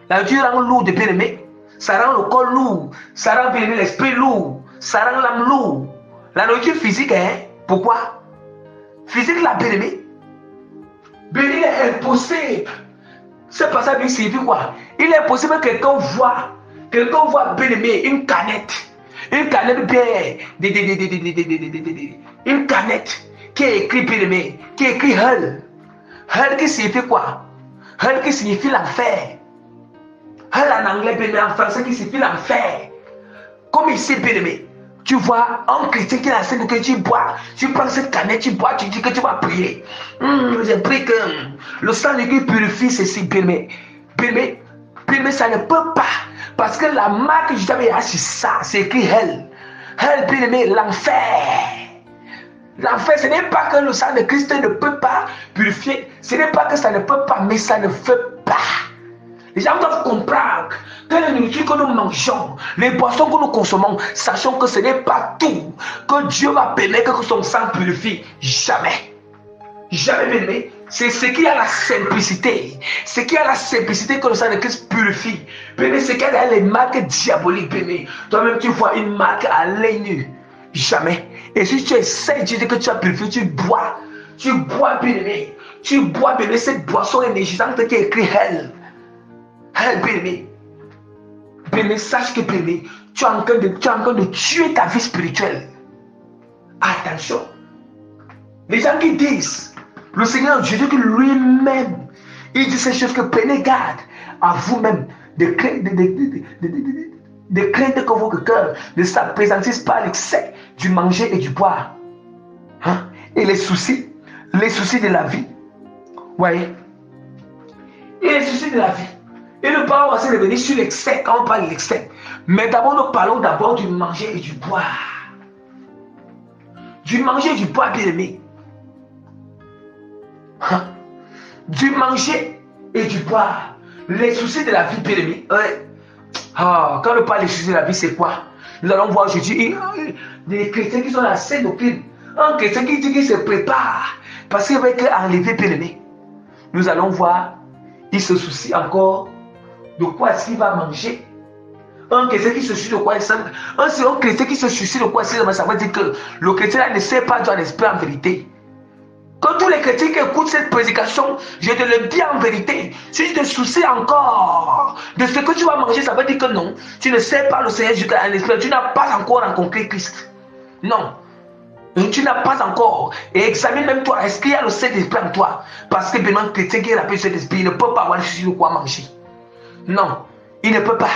La nourriture rend lourd, bien-aimé. Ça rend le corps lourd. Ça rend, bien-aimé, l'esprit lourd. Ça rend l'âme lourd. La nourriture physique, hein? Pourquoi? Physique, la bien-aimé. Bien-aimé, est impossible. C'est pas ça qui signifie quoi? Il est impossible que quelqu'un voit, bien-aimé, une canette bien, une canette qui est écrit, bien-aimé, qui est écrit Hell. Hell qui signifie quoi? Hell qui signifie l'enfer. Hell en anglais, bien-aimé, en français qui signifie l'enfer. Comme ici, bien-aimé, tu vois un chrétien qui enseigne que tu bois, tu prends cette canette, tu bois, tu dis que tu vas prier. J'ai pris que le sang de Dieu purifie ceci, bien-aimé. Bien-aimé, ça ne peut pas Parce que la marque du diable est sur ça. C'est écrit hell. Hell, bien aimé, l'enfer. L'enfer, ce n'est pas que le sang de Christ ne peut pas purifier. Ce n'est pas que ça ne peut pas, mais ça ne fait pas. Les gens doivent comprendre que la nourriture que nous mangeons, les boissons que nous consommons, sachons que ce n'est pas tout que Dieu va permettre que son sang purifie. Jamais. Jamais, bien aimé. C'est ce qui a la simplicité. Ce qui a la simplicité que le sang de Christ purifie. Bien aimé, c'est qu'il y a les marques diaboliques, bien aimé. Toi-même, tu vois une marque à l'œil nu. Jamais. Et si tu essaies de dire que tu as purifié, tu bois, bien aimé. Tu bois, bien aimé, cette boisson énergisante qui est écrit hell. Hell, bien aimé. Bien aimé, sache que, bien aimé, tu es en train de tuer ta vie spirituelle. Attention. Les gens qui disent, le Seigneur Jésus lui-même, il dit ces choses que prenez garde à vous-même de craindre que votre cœur ne s'appesantisse par l'excès du manger et du boire. Hein? Et les soucis de la vie. Voyez? Et les soucis de la vie. Et nous parlons aussi de revenir sur l'excès quand on parle de l'excès. Mais d'abord, nous parlons d'abord du manger et du boire. Du manger et du boire, bien aimé. Hein? Du manger et du boire. Les soucis de la vie, bien aimé. Quand on parle des soucis de la vie, c'est quoi? Nous allons voir aujourd'hui des chrétiens qui sont dans la sainte doctrine. Un chrétien qui dit qu'il se prépare parce qu'il va être enlevé, bien aimé. Nous allons voir, il se soucie encore de quoi est-ce qu'il va manger. Un chrétien qui se soucie de quoi il s'en... Un chrétien qui se soucie de quoi il s'en... Ça veut dire que le chrétien ne sait pas Dieu en esprit en vérité. Quand tous les chrétiens qui écoutent cette prédication, je te le dis en vérité, si tu te soucies encore de ce que tu vas manger, ça veut dire que non, tu ne sais pas le Seigneur Jésus en esprit, tu n'as pas encore rencontré Christ. Non, tu n'as pas encore. Et examine même toi, est-ce qu'il y a le Saint-Esprit en toi? Parce que bien un chrétien qui est rappelé sur l'esprit, il ne peut pas avoir le souci de quoi manger. Non, il ne peut pas.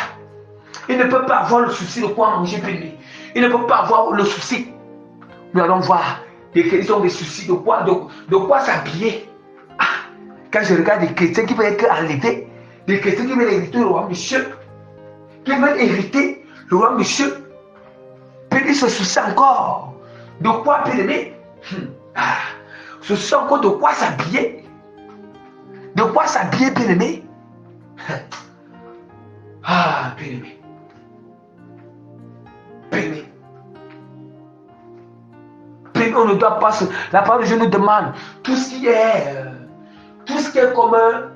Il ne peut pas avoir le souci de quoi manger, béni. Il ne peut pas avoir le souci. Nous allons voir. Ils ont des soucis de quoi s'habiller. Quand je regarde des chrétiens qui veulent être enlevés, des chrétiens qui veulent hériter le roi monsieur, qui veulent hériter le roi monsieur, puis ils se soucient encore de quoi bien-aimé. Se soucient encore de quoi s'habiller. De quoi s'habiller, bien-aimé. Bien-aimé. Bien-aimé. On ne doit pas la parole de Dieu nous demande tout ce qui est commun,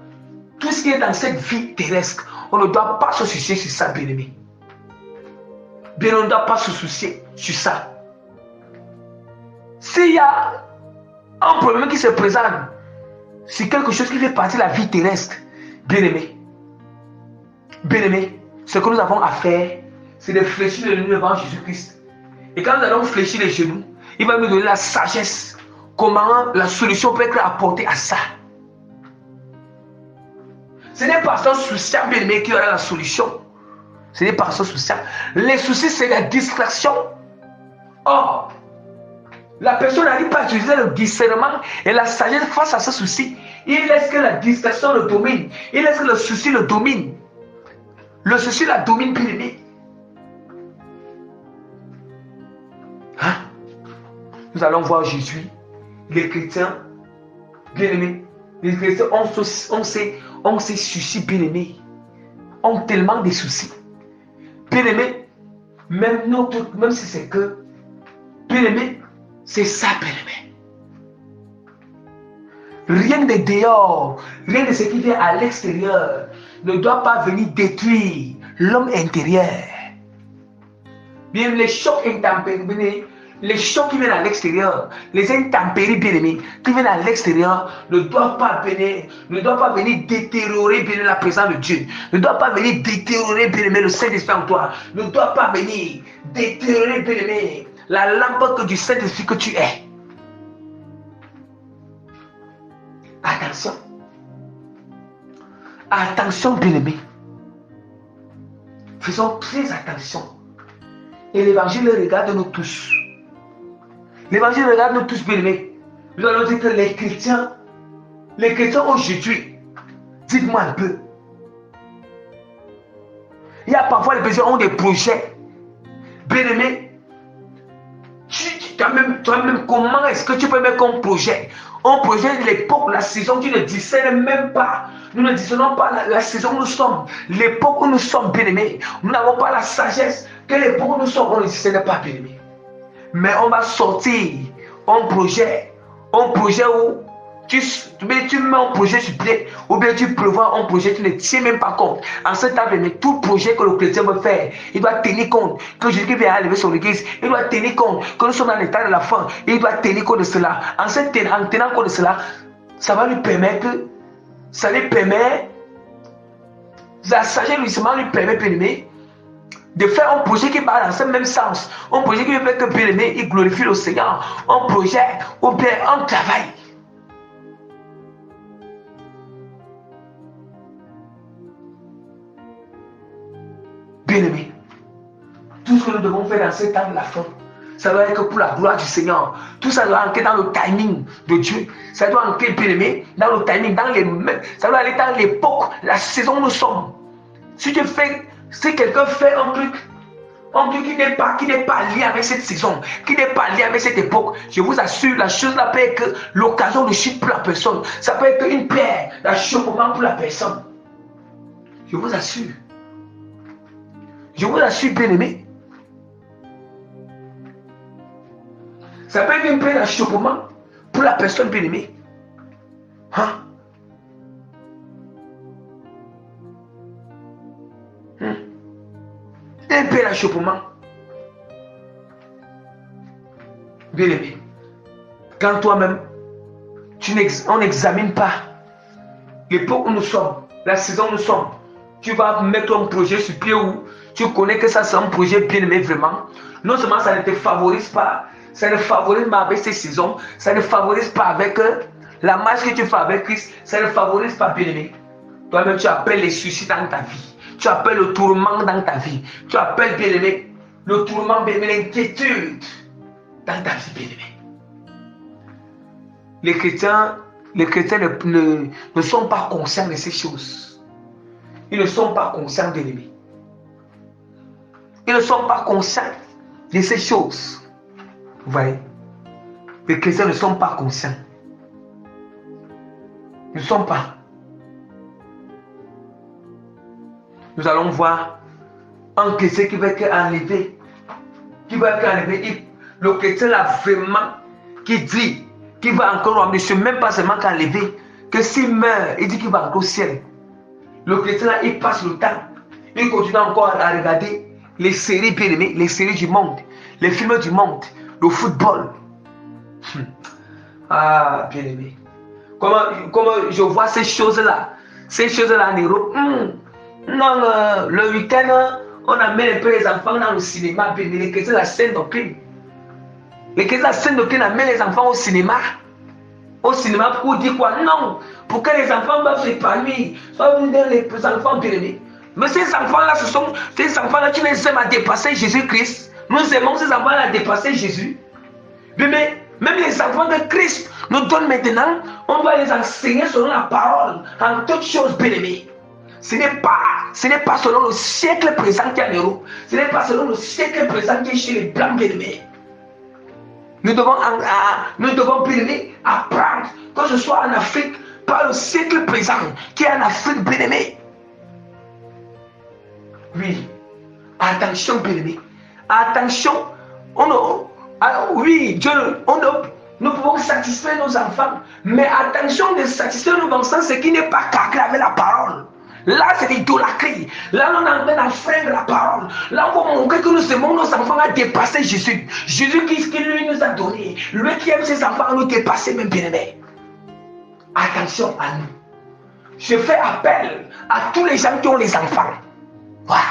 tout ce qui est dans cette vie terrestre, on ne doit pas se soucier sur ça, bien aimé. Bien, on ne doit pas se soucier sur ça. S'il y a un problème qui se présente, c'est quelque chose qui fait partie de la vie terrestre, bien aimé, ce que nous avons à faire, c'est de fléchir les genoux devant Jésus-Christ. Et quand nous allons fléchir les genoux, il va nous donner la sagesse. Comment la solution peut être apportée à ça. Ce n'est pas son souci, bien aimé, qui aura la solution. Ce n'est pas son souci. Les soucis, c'est la distraction. Or, la personne n'arrive pas à utiliser le discernement et la sagesse face à ce souci. Il laisse que la distraction le domine. Il laisse que le souci le domine. Le souci la domine, bien aimé. Nous allons voir Jésus, les chrétiens, bien-aimés. Les chrétiens ont ces soucis, bien-aimés. Ont tellement de soucis. Bien-aimés, même si c'est que, bien-aimés, c'est ça, bien-aimés. Rien de dehors, rien de ce qui vient à l'extérieur ne doit pas venir détruire l'homme intérieur. Bien, les chocs intempérés, les chocs qui viennent à l'extérieur, les intempéries bien-aimés qui viennent à l'extérieur ne doivent pas venir détériorer bien la présence de Dieu, ne doivent pas venir détériorer bien-aimé le Saint-Esprit en toi, ne doivent pas venir détériorer bien-aimé la lampe du Saint-Esprit que tu es. Attention. Attention bien-aimé. Faisons très attention. Et l'évangile regarde nous tous. L'évangile regarde nous tous, bien-aimés. Nous allons dire que les chrétiens aujourd'hui, dites-moi un peu. Il y a parfois les personnes qui ont des projets. Bien-aimé, toi-même, comment est-ce que tu peux mettre un projet? Un projet de l'époque, la saison, tu ne discernes même pas. Nous ne discernons pas la saison où nous sommes. L'époque où nous sommes, bien-aimés. Nous n'avons pas la sagesse que l'époque où nous sommes, on ne discerne pas, bien-aimés. Mais on va sortir un projet où tu mets un projet sur pied, ou bien tu prévois un projet, tu ne tiens même pas compte. En ce temps, tout projet que le chrétien veut faire, il doit tenir compte que Jésus vient arriver sur l'église, il doit tenir compte que nous sommes dans l'état de la fin, il doit tenir compte de cela. En tenant compte de cela, ça va lui permettre, la sagesse lui permet, bien-aimé, de faire un projet qui va dans ce même sens, un projet qui fait que, bien-aimé, il glorifie le Seigneur, un projet ou bien un travail. Bien-aimé, tout ce que nous devons faire dans ce temps de la fin, ça doit être pour la gloire du Seigneur. Tout ça doit entrer dans le timing de Dieu. Ça doit entrer, bien-aimé, dans le timing, ça doit aller dans l'époque, la saison où nous sommes. Si quelqu'un fait un truc qui n'est pas lié avec cette saison, qui n'est pas lié avec cette époque, je vous assure, la chose là peut être que l'occasion de chute pour la personne. Ça peut être une pierre d'achoppement pour la personne. Je vous assure. Je vous assure, bien-aimé. Ça peut être une pierre d'achoppement pour la personne, bien-aimée. Hein? Un pierre d'achoppement. Bien-aimé. Quand toi-même, on n'examine pas l'époque où nous sommes, la saison où nous sommes, tu vas mettre un projet sur pied où tu connais que ça c'est un projet bien-aimé vraiment. Non seulement ça ne te favorise pas, ça ne favorise pas avec ces saisons, ça ne favorise pas avec la marche que tu fais avec Christ, ça ne favorise pas, bien-aimé. Toi-même, tu appelles les suicides dans ta vie, tu appelles le tourment dans ta vie, tu appelles, bien-aimé, le tourment, bien-aimé, l'inquiétude dans ta vie, bien-aimé. Les chrétiens ne sont pas conscients de ces choses. Ils ne sont pas conscients, bien-aimé. Ils ne sont pas conscients de ces choses. Vous voyez? Les chrétiens ne sont pas conscients. Ils ne sont pas. Nous allons voir un chrétien qui va être enlevé. Le chrétien là vraiment qui dit qu'il va encore, monsieur, même pas seulement qu'enlever, que s'il meurt, il dit qu'il va encore au ciel. Le chrétien là, il passe le temps. Il continue encore à regarder les séries bien-aimées, les séries du monde, les films du monde, le football. Ah, bien-aimé. Comment je vois ces choses-là en Europe. Non, le week-end, on amène un peu les enfants dans le cinéma, bien-aimé. Les chrétiens, la scène doctrine. Les chrétiens, la scène doctrine amène les enfants au cinéma. Au cinéma, pour dire quoi? Non, pour que les enfants doivent s'épanouir. Soit les enfants bien-aimés. Mais ces enfants-là, ces enfants-là qui les aiment à dépasser Jésus-Christ. Nous aimons ces enfants-là à dépasser Jésus. Mais même les enfants de Christ nous donnent maintenant, on doit les enseigner selon la parole, en toutes choses, bien-aimés. Ce n'est pas selon le siècle présent qui est en Europe. Ce n'est pas selon le siècle présent qui est chez les blancs, bien-aimés. Nous devons, bien-aimés, apprendre, que ce soit en Afrique, par le siècle présent qui est en Afrique, bien-aimés. Oui, attention, bien-aimé. Attention, oui, Dieu, nous pouvons satisfaire nos enfants, mais attention de satisfaire nos enfants, ce qui n'est pas calqué avec la parole. Là, c'est l'idolâtrie. Là, on est en train d'enfreindre la parole. Là, on va montrer que nous aimons nos enfants à dépasser Jésus. Jésus qui lui nous a donné. Lui qui aime ses enfants à nous dépasser, même bien-aimés. Attention à nous. Je fais appel à tous les gens qui ont les enfants. Voilà.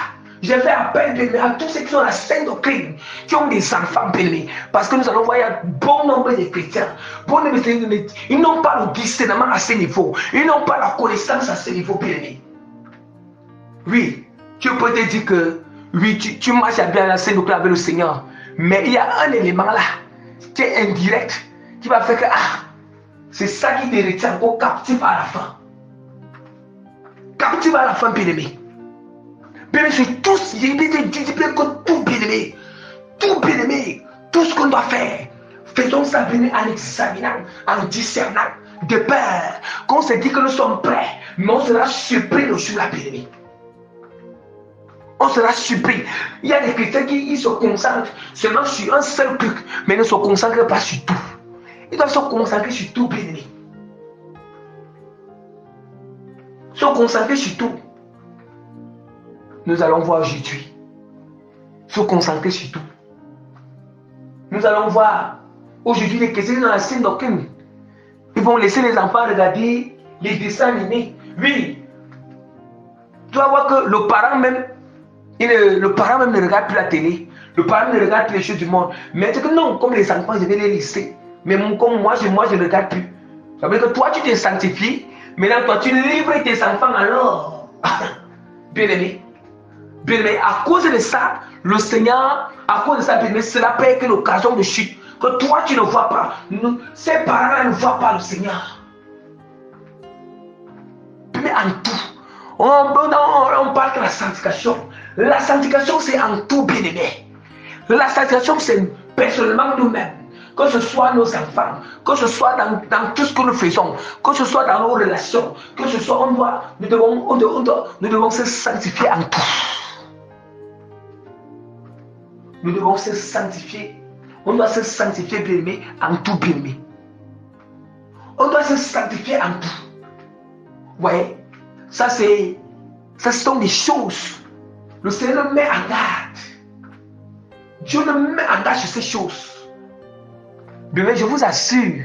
Je fais appel à tous ceux qui sont la sainte doctrine, qui ont des enfants bien-aimés. Parce que nous allons voir, il y a bon nombre de chrétiens. Ils n'ont pas le discernement à ce niveau. Ils n'ont pas la connaissance à ce niveau, bien-aimés. Oui, tu peux te dire que oui, tu marches bien la sainte doctrine avec le Seigneur. Mais il y a un élément là, qui est indirect, qui va faire que c'est ça qui te retient encore captif à la fin. Captif à la fin, bien-aimé. Bien-aimé, c'est tous, je vais te dire que tout bien-aimé, tout ce qu'on doit faire, faisons ça bien en examinant, en discernant, de peur qu'on se dit que nous sommes prêts, mais on sera surpris le jour-là, bien-aimé. On sera surpris. Il y a des chrétiens qui se concentrent seulement sur un seul truc, mais ne se concentrent pas sur tout. Ils doivent se concentrer sur tout, bien-aimé. Se concentrer sur tout. Nous allons voir aujourd'hui. Se concentrer sur tout. Nous allons voir aujourd'hui les chrétiens dans la scène d'aucune. Ils vont laisser les enfants regarder les dessins animés. Oui. Tu vas voir que le parent même ne regarde plus la télé. Le parent ne regarde plus les choses du monde. Mais c'est que non, comme les enfants, je vais les laisser. Mais comme moi, je ne regarde plus. Ça veut dire que toi, tu te sanctifies. Maintenant, toi, tu livres tes enfants alors. Bien-aimé. Bien-aimé, à cause de ça, le Seigneur, à cause de ça, bien-aimé, cela peut être l'occasion de chute. Que toi, tu ne vois pas. Ces parents-là ne voient pas le Seigneur. Mais en tout, on parle de la sanctification. La sanctification, c'est en tout, bien-aimé. La sanctification, c'est personnellement nous-mêmes. Que ce soit nos enfants, que ce soit dans tout ce que nous faisons, que ce soit dans nos relations, que ce soit, nous devons se sanctifier en tout. Nous devons se sanctifier. On doit se sanctifier, bien-aimé, en tout, bien-aimé. On doit se sanctifier en tout. Vous voyez, ça sont des choses. Le Seigneur met en garde. Dieu nous met en garde sur ces choses. Bien, je vous assure,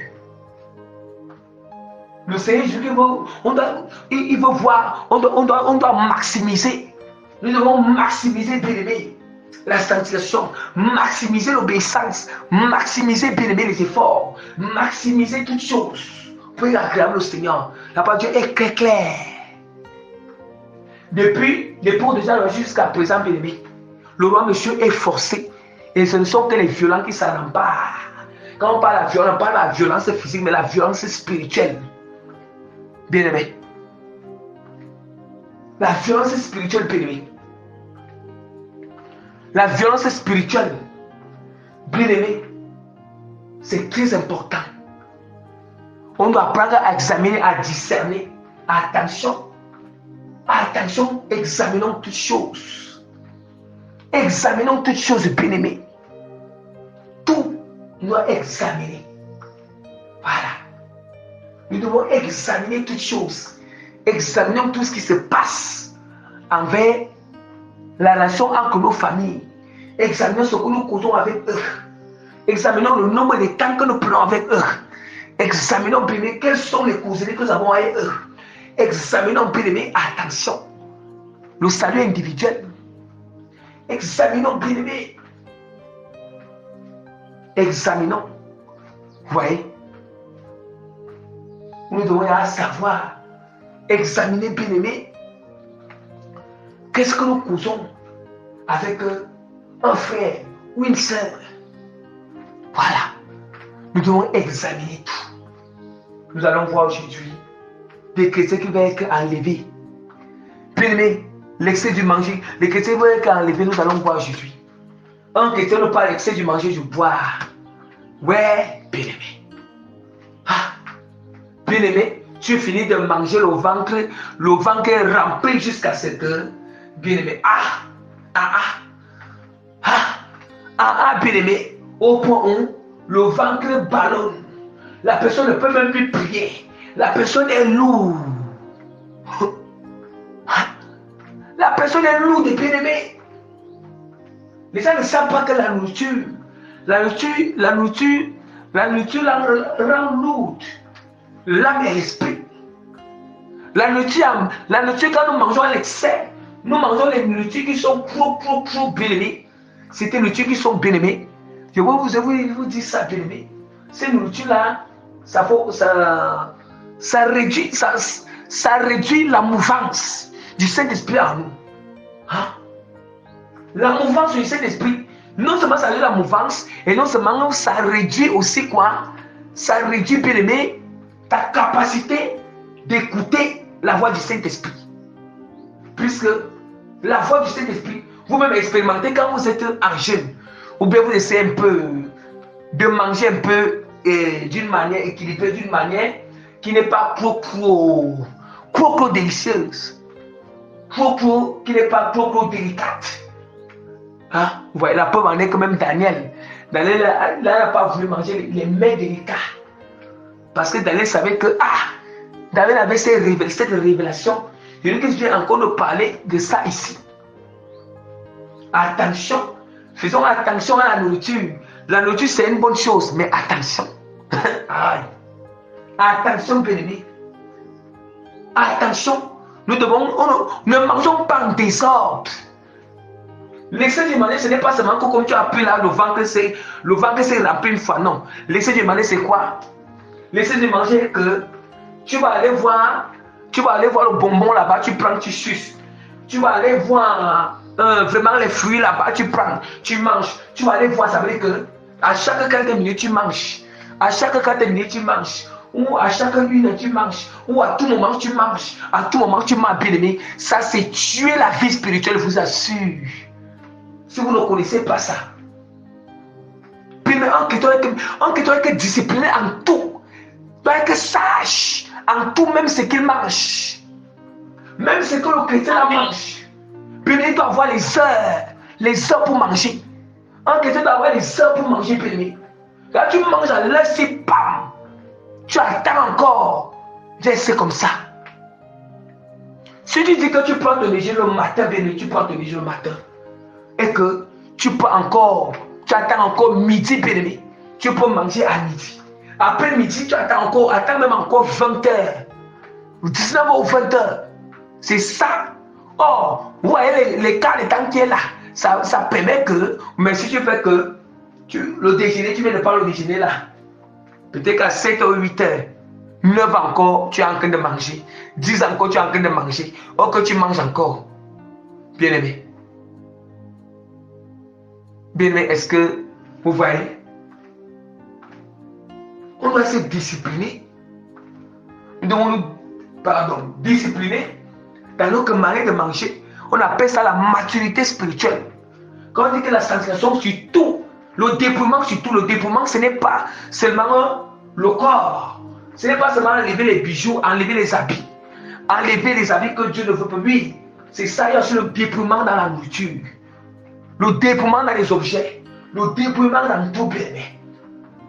le Seigneur, il veut voir, on doit maximiser. Nous devons maximiser, bien-aimé, la sanctification, maximiser l'obéissance, maximiser, bien-aimé, les efforts, maximiser toutes choses pour agréable au Seigneur. La parole de Dieu est très claire. Depuis déjà jusqu'à présent, bien-aimé, le roi monsieur est forcé et ce ne sont que les violents qui s'en emparent. Quand on parle de la violence, on parle de la violence physique, mais la violence spirituelle. Bien-aimé. La violence spirituelle, bien-aimé. La violence spirituelle, bien-aimé, c'est très important. On doit apprendre à examiner, à discerner. Attention. Attention, examinons toutes choses. Examinons toutes choses, bien-aimé. Tout doit examiner. Voilà. Nous devons examiner toutes choses. Examinons tout ce qui se passe envers la relation entre nos familles. Examinons ce que nous causons avec eux. Examinons le nombre de temps que nous prenons avec eux. Examinons bien quelles sont les causeries que nous avons avec eux. Examinons bien, attention, le salut individuel. Examinons bien, examinons. Vous voyez, nous devons savoir examiner bien, qu'est-ce que nous causons avec un frère ou une sœur. Voilà, nous devons examiner tout. Nous allons voir aujourd'hui des chrétiens qui vont être enlevés. Bien-aimé, l'excès du manger, les chrétiens vont être enlevés, nous allons voir aujourd'hui. Un chrétien ne parle l'excès du manger, du boire. Ouais, bien-aimé. Ah, bien-aimé, tu finis de manger le ventre est rempli jusqu'à cette heure. Bien-aimé, bien-aimé, au point où le ventre ballonne. La personne ne peut même plus prier. La personne est lourde. La personne est lourde, bien-aimé. Les gens ne savent pas que la nourriture la rend lourde. L'âme et l'esprit. La nourriture, quand nous mangeons à l'excès, nous mangeons les nourritures qui sont trop bien-aimées. C'est des nourritures qui sont bien-aimées. Je vais vous dire ça, bien-aimé. Ces nourritures-là, ça réduit la mouvance du Saint-Esprit en nous. Hein? La mouvance du Saint-Esprit, non seulement ça réduit la mouvance, et non seulement ça réduit aussi quoi? Ça réduit, bien-aimé, ta capacité d'écouter la voix du Saint-Esprit. Puisque La voix du Saint-Esprit, vous-même expérimentez quand vous êtes en jeûne, ou bien vous essayez un peu de manger un peu d'une manière équilibrée, d'une manière qui n'est pas trop délicieuse, qui n'est pas trop délicate. Hein? Vous voyez, la preuve en est que même Daniel n'a pas voulu manger les mets délicats. Parce que Daniel savait que, Daniel avait cette révélation. Je veux que je viens encore de parler de ça ici. Attention, faisons attention à la nourriture. La nourriture, c'est une bonne chose, mais attention. Attention, bien-aimés. Attention, ne mangeons pas en désordre. L'excès du manger, ce n'est pas seulement que comme tu as pris là, le ventre s'est rempli une fois. Non. L'excès du manger, c'est quoi? L'excès du manger, que tu vas aller voir le bonbon là-bas, tu prends, tu suces. Tu vas aller voir vraiment les fruits là-bas, tu prends, tu manges. Tu vas aller voir, ça veut dire que à chaque 40 minutes, tu manges. À chaque 40 minutes, tu manges. Ou à chaque minute, tu manges. Ou à tout moment, tu manges. À tout moment, tu manges, bien aimé. Ça, c'est tuer la vie spirituelle, je vous assure. Si vous ne connaissez pas ça. Puis, mais en que tu dois être discipliné en tout. Tu dois être sage en tout, même ce qu'il mange. Même ce que le chrétien mange. Puis, il doit avoir les heures pour manger. En que tu dois avoir les heures pour manger, puis, là, tu manges à l'heure, c'est pam. Tu attends encore. C'est comme ça. Si tu dis que tu prends ton déjeuner le matin, bien, tu prends ton déjeuner le matin. Et que tu attends encore midi, bien-aimé. Tu peux manger à midi. Après midi, tu attends même encore 20 heures. 19 h ou 20 heures. C'est ça. Oh, vous voyez les cas de temps qui est là. Ça permet que, mais si tu fais que le déjeuner, tu viens de prendre le déjeuner là. Peut-être qu'à 7 ou 8 heures, 9 encore, tu es en train de manger. 10 encore, tu es en train de manger. Oh, que tu manges encore. Bien-aimé. Bien-aimé, est-ce que vous voyez? On doit se discipliner. Nous devons nous discipliner dans notre manière de manger. On appelle ça la maturité spirituelle. Quand on dit que la sanctification sur tout, le dépouillement, ce n'est pas seulement le corps. Ce n'est pas seulement enlever les bijoux, enlever les habits. Enlever les habits que Dieu ne veut pas. Oui, c'est ça, il y a aussi le dépouillement dans la nourriture. Le dépouillement dans les objets. Le dépouillement dans tout bien.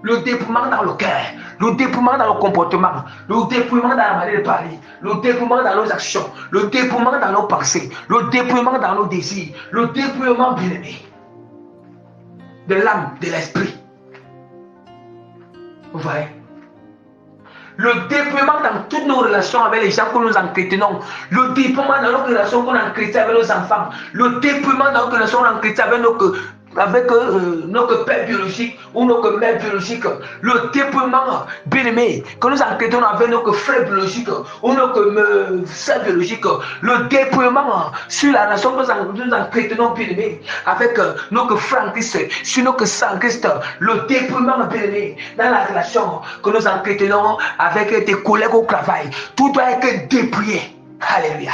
Le dépouillement dans le cœur. Le dépouillement dans le comportement. Le dépouillement dans la manière de parler. Le dépouillement dans nos actions. Le dépouillement dans nos pensées. Le dépouillement dans nos désirs. Le dépouillement bien-aimé de l'âme, de l'esprit. Vous voyez? Le dépouillement dans toutes nos relations avec les gens que nous entretenons. Le dépouillement dans nos relations qu'on entretient avec nos enfants. Le dépouillement dans nos relations qu'on entretient avec notre père biologique ou notre mère biologique. Le dépouillement, bien aimé, que nous entretenons avec notre frère biologique ou notre soeur biologique. Le dépouillement sur la relation que nous entretenons, bien aimé, avec notre frère en Christ, sur notre sang en Christ. Le dépouillement, bien aimé, dans la relation que nous entretenons avec tes collègues au travail. Tout doit être dépouillé. Alléluia.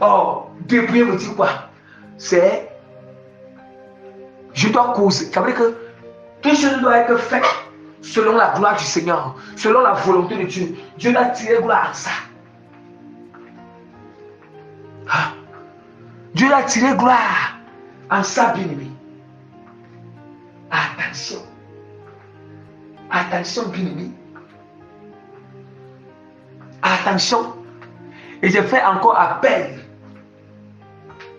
Oh, dépouiller me dit quoi? C'est je dois causer. Ça veut dire que tout chose doit être fait selon la gloire du Seigneur, selon la volonté de Dieu. Dieu doit tirer gloire à ça. Dieu doit tirer gloire en ça, bien-aimé. Attention. Attention, bien-aimé. Attention. Et je fais encore appel.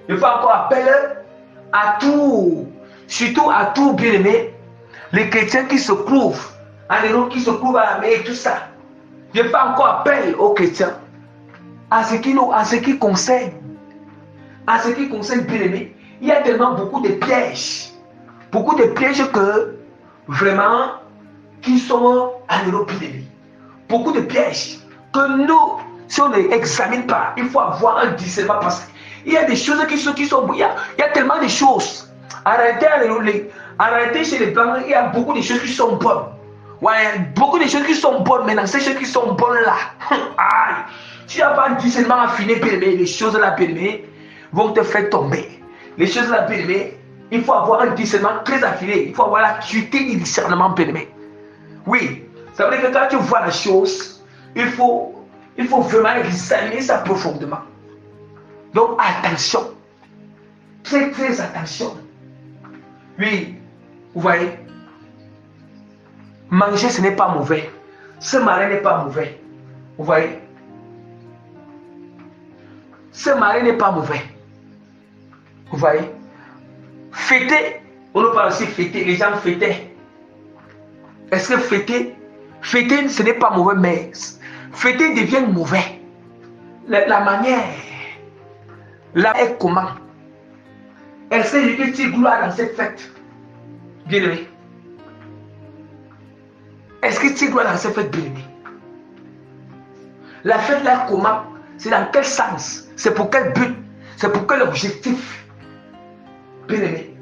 Je fais encore appel à tout, surtout à tout bien-aimé, les chrétiens qui se trouvent en Europe, qui se trouvent à la mer et tout ça. Je fais encore appel aux chrétiens à ce qui concerne bien-aimé. Il y a tellement beaucoup de pièges que vraiment qui sont en Europe bien-aimé. Beaucoup de pièges que nous, si on ne les examine pas, il faut avoir un discernement parce qu'il y a des choses qui sont il y a tellement de choses. En réalité, chez les blancs, il y a beaucoup de choses qui sont bonnes. Ouais, beaucoup de choses qui sont bonnes, mais dans ces choses qui sont bonnes là, tu n'as pas un discernement affiné, bien-aimé, les choses là, bien-aimé, vont te faire tomber. Les choses là, bien-aimé, il faut avoir un discernement très affiné. Il faut avoir l'acuité du discernement, bien-aimé. Oui, ça veut dire que quand tu vois la chose, il faut vraiment examiner ça profondément. Donc, attention. Très, très attention. Oui, vous voyez, manger, ce n'est pas mauvais. Se marier n'est pas mauvais. Vous voyez, se marier n'est pas mauvais. Vous voyez, fêter, on nous parle aussi fêter, les gens fêtaient. Est-ce que fêter, ce n'est pas mauvais, mais fêter devient mauvais. La manière, là est comment? Est-ce que tu gloire dans cette fête? Bien-aimé. Est-ce que tu gloire dans cette fête, bien-aimé? La fête là comment? C'est dans quel sens? C'est pour quel but? C'est pour quel objectif? Bien-aimé.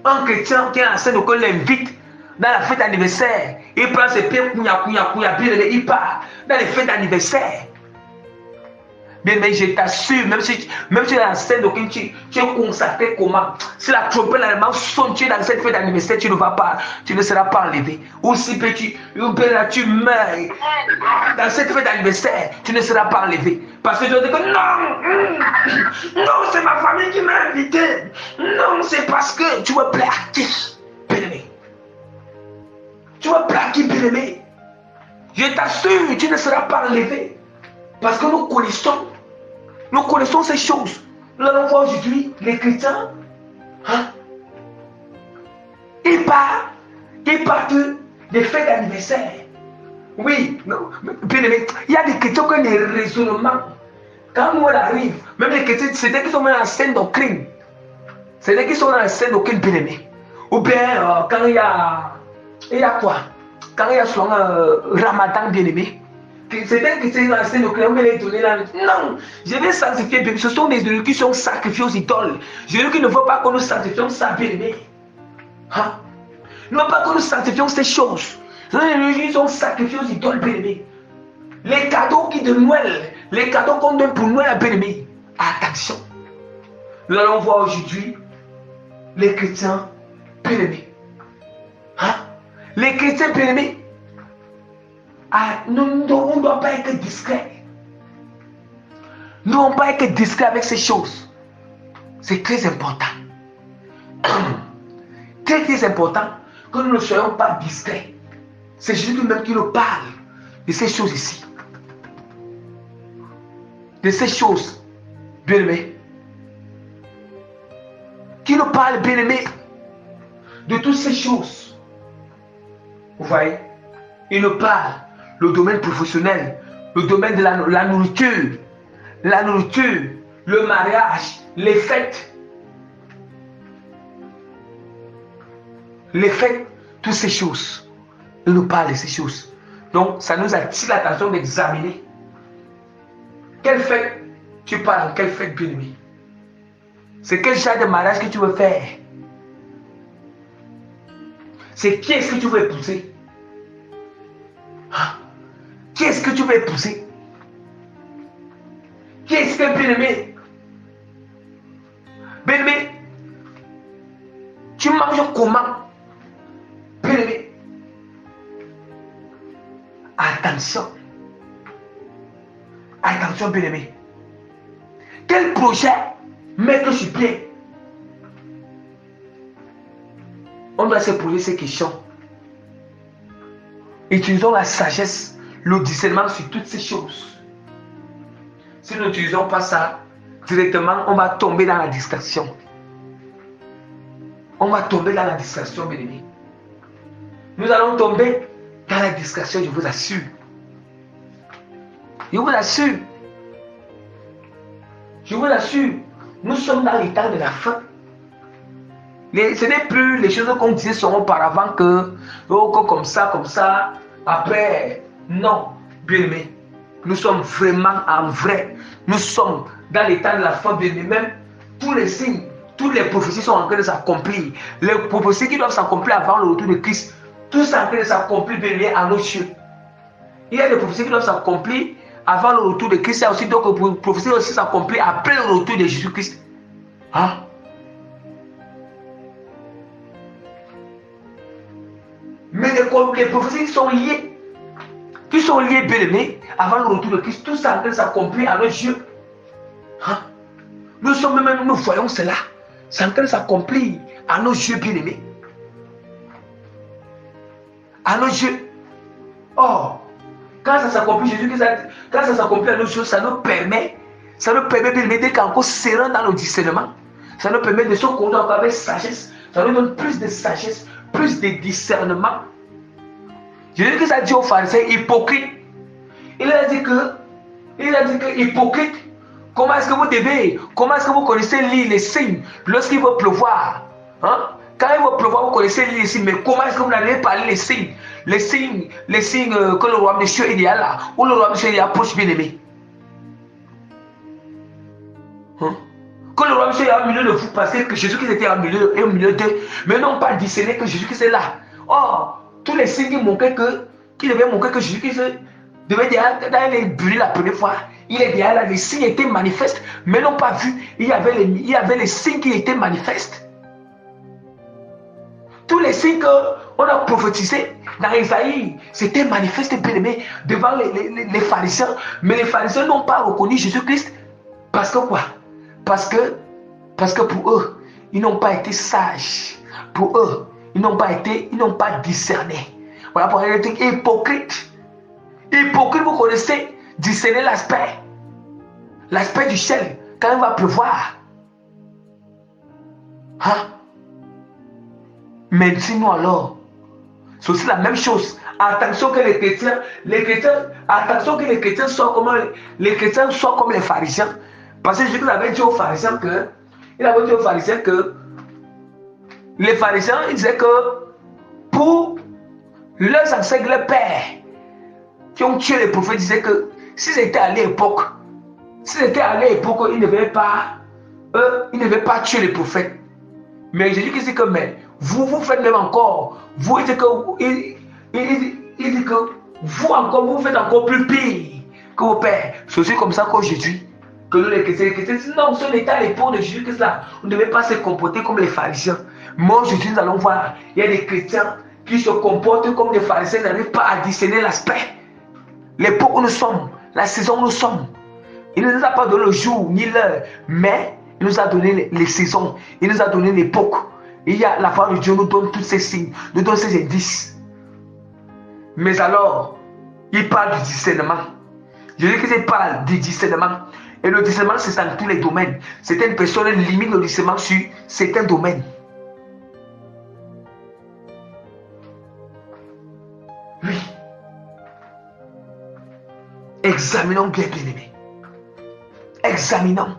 Un chrétien qui est en scène, qu'on l'invite dans la fête d'anniversaire, il prend ses pieds, bien-aimé, il part dans les fêtes d'anniversaire. Bien-aimé, je t'assure, même si tu es en scène, tu es consacré comment? Si la trompette allemand sonne, tu es dans cette fête d'anniversaire, tu ne seras pas enlevé. Aussi petit, tu meurs dans cette fête d'anniversaire, tu ne seras pas enlevé. Parce que tu vas dire que non, c'est ma famille qui m'a invité. Non, c'est parce que tu veux plaire à qui, bien-aimé? Tu veux plaire à qui, bien-aimé? Je t'assure, tu ne seras pas enlevé. Parce que nous connaissons ces choses. Nous allons voir aujourd'hui les chrétiens. Hein? Ils partent des fêtes d'anniversaire. Oui, non, bien aimé, il y a des chrétiens qui ont des raisonnements. Quand nous on arrive, même les chrétiens, c'est des qui sont dans la scène doctrine. C'est des qui sont dans la scène doctrine, bien aimé. Ou bien quand il y a quoi? Quand il y a son Ramadan, bien aimé. C'est bien que c'est dans la scène doctrine, on va les donner là. Non, je vais sanctifier, bien. Ce sont des religions qui sont sacrifiées aux idoles. Je veux qu'il ne faut pas que nous sanctifions ça, bien aimé. Hein? Il ne faut pas que nous sanctifions ces choses. Les religions sont sacrifiées aux idoles, bien aimé. Les cadeaux qui de Noël, les cadeaux qu'on donne pour Noël, bien aimé. Attention. Nous allons voir aujourd'hui les chrétiens, bien aimés. Hein? Les chrétiens, bien aimés. On ne doit pas être discret. Nous ne doit pas être discret avec ces choses. C'est très important. Très, très important que nous ne soyons pas discrets. C'est Jésus lui-même qui nous parle de ces choses ici. De ces choses, bien-aimés. Qui nous parle, bien-aimés, de toutes ces choses. Vous voyez? Il nous parle le domaine professionnel, le domaine de la nourriture, le mariage, les fêtes. Les fêtes, toutes ces choses. Il nous parle de ces choses. Donc, ça nous attire l'attention d'examiner. Quelle fête tu parles, quelle fête, bien-aimé? C'est quel genre de mariage que tu veux faire? C'est qui est-ce que tu veux épouser? Qui est-ce que tu veux épouser? Qui est-ce que, bien-aimé? Bien-aimé, tu manges comment? Bien-aimé, attention. Attention, bien-aimé. Quel projet mettre sur pied? On doit se poser ces questions. Utilisons la sagesse, le discernement sur toutes ces choses. Si nous n'utilisons pas ça, directement, on va tomber dans la distraction. On va tomber dans la distraction, bien-aimé. Nous allons tomber dans la distraction, je vous assure. Je vous assure. Je vous assure. Nous sommes dans l'état de la fin. Ce n'est plus les choses qu'on disait auparavant que comme ça, après. Non, bien aimé. Nous sommes vraiment en vrai. Nous sommes dans l'état de la fin, bien aimé. Même tous les signes, toutes les prophéties sont en train de s'accomplir. Les prophéties qui doivent s'accomplir avant le retour de Christ, tout ça est en train de s'accomplir, bien aimé, à nos yeux. Il y a des prophéties qui doivent s'accomplir avant le retour de Christ, il y a aussi d'autres prophéties aussi s'accomplir après le retour de Jésus-Christ. Hein? Mais les prophéties sont liées. Qui sont liées, bien aimés, avant le retour de Christ. Tout ça est en train de s'accomplir à nos yeux. Hein? Nous sommes même, nous voyons cela. C'est en train de s'accomplir à nos yeux, bien aimés. À nos yeux. Oh, quand ça s'accomplit, Jésus, quand ça s'accomplit à nos yeux, ça nous permet, bien aimés, d'être encore serein dans le discernement. Ça nous permet de se conduire avec sagesse. Ça nous donne plus de sagesse, plus de discernement. Jésus a dit aux pharisiens hypocrites. Il a dit que hypocrite, comment est-ce que vous connaissez lire les signes lorsqu'il va pleuvoir? Hein? Quand il va pleuvoir, vous connaissez lire les signes, mais comment est-ce que vous n'allez pas lire les signes? Les signes que le roi monsieur il y a là, ou le roi monsieur il y a proche bien aimé. Hein? Que le roi monsieur est au milieu de vous, parce que Jésus-Christ était au milieu d'eux, mais non pas discerner que Jésus-Christ est là. Oh, tous les signes qui devaient montrer que Jésus-Christ devait déjà, quand il est brûlé la première fois, il est déjà là, les signes étaient manifestes, mais non pas vus. Il y avait les signes qui étaient manifestes. Tous les signes qu'on a prophétisés dans Isaïe, c'était manifesté, bien aimé, devant les pharisiens. Mais les pharisiens n'ont pas reconnu Jésus-Christ. Parce que quoi? Parce que pour eux, ils n'ont pas été sages. Pour eux, ils n'ont pas discerné. Voilà pourquoi il est hypocrite. Hypocrite, vous connaissez, discerner l'aspect du ciel quand il va pleuvoir. Hein? Maintenant alors, c'est aussi la même chose. Attention que les chrétiens soient comme les pharisiens. Parce que Jésus avait dit aux pharisiens que les pharisiens, ils disaient que pour leurs ancêtres, leurs pères qui ont tué les prophètes, disaient que s'ils étaient à l'époque, ils ne devaient pas tuer les prophètes. Mais Jésus dit que mais vous faites même encore. Il dit que vous encore, vous faites encore plus pire que vos pères. C'est aussi comme ça qu'aujourd'hui, que nous les chrétiens disent non, ce n'est pas l'époque de Jésus Christ là. On ne devait pas se comporter comme les pharisiens. Mais aujourd'hui, nous allons voir, il y a des chrétiens qui se comportent comme des pharisiens, n'arrivent pas à discerner l'aspect. L'époque où nous sommes, la saison où nous sommes. Il ne nous a pas donné le jour ni l'heure, mais il nous a donné les saisons, il nous a donné l'époque. Il y a la parole de Dieu nous donne tous ces signes, nous donne ces indices. Mais alors, il parle du discernement. Jésus-Christ parle du discernement. Et le discernement, c'est dans tous les domaines. Certaines personnes limitent le discernement sur certains domaines. Oui. Examinons bien, bien-aimés. Examinons.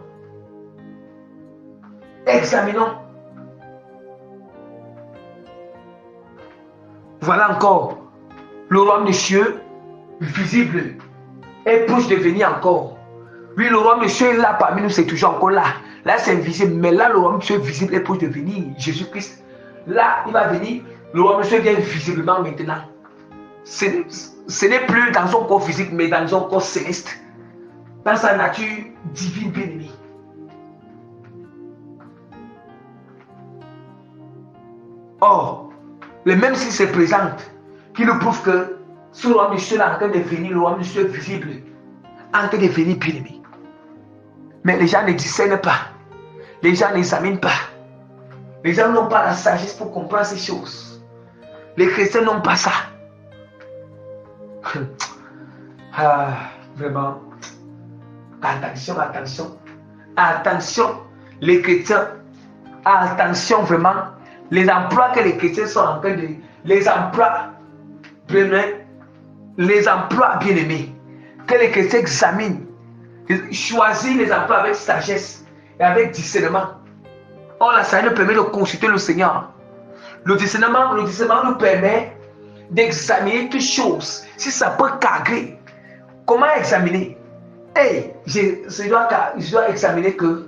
Voilà encore. Le royaume des cieux, visible, est proche de venir encore. Oui, le royaume des cieux est là parmi nous, c'est toujours encore là. Là, c'est invisible, mais là, le royaume des cieux visible est proche de venir. Jésus-Christ, là, il va venir. Le royaume des cieux vient visiblement maintenant. Ce n'est plus dans son corps physique, mais dans son corps céleste. Dans sa nature divine bien-aimée. Or, le même s'il se présente, qui nous prouve que ce royaume du ciel est en train de venir, le royaume du ciel visible, en train de venir bien-aimé. Mais les gens ne discernent pas. Les gens n'examinent pas. Les gens n'ont pas la sagesse pour comprendre ces choses. Les chrétiens n'ont pas ça. Vraiment. Attention. Les chrétiens. Attention vraiment. Les emplois que les chrétiens sont en train de... Les emplois bien-aimés. Que les chrétiens examinent. Choisissent les emplois avec sagesse et avec discernement. Or, la sagesse nous permet de consulter le Seigneur. Le discernement nous permet d'examiner toutes choses. Si ça peut cadrer, comment examiner? Je dois examiner que...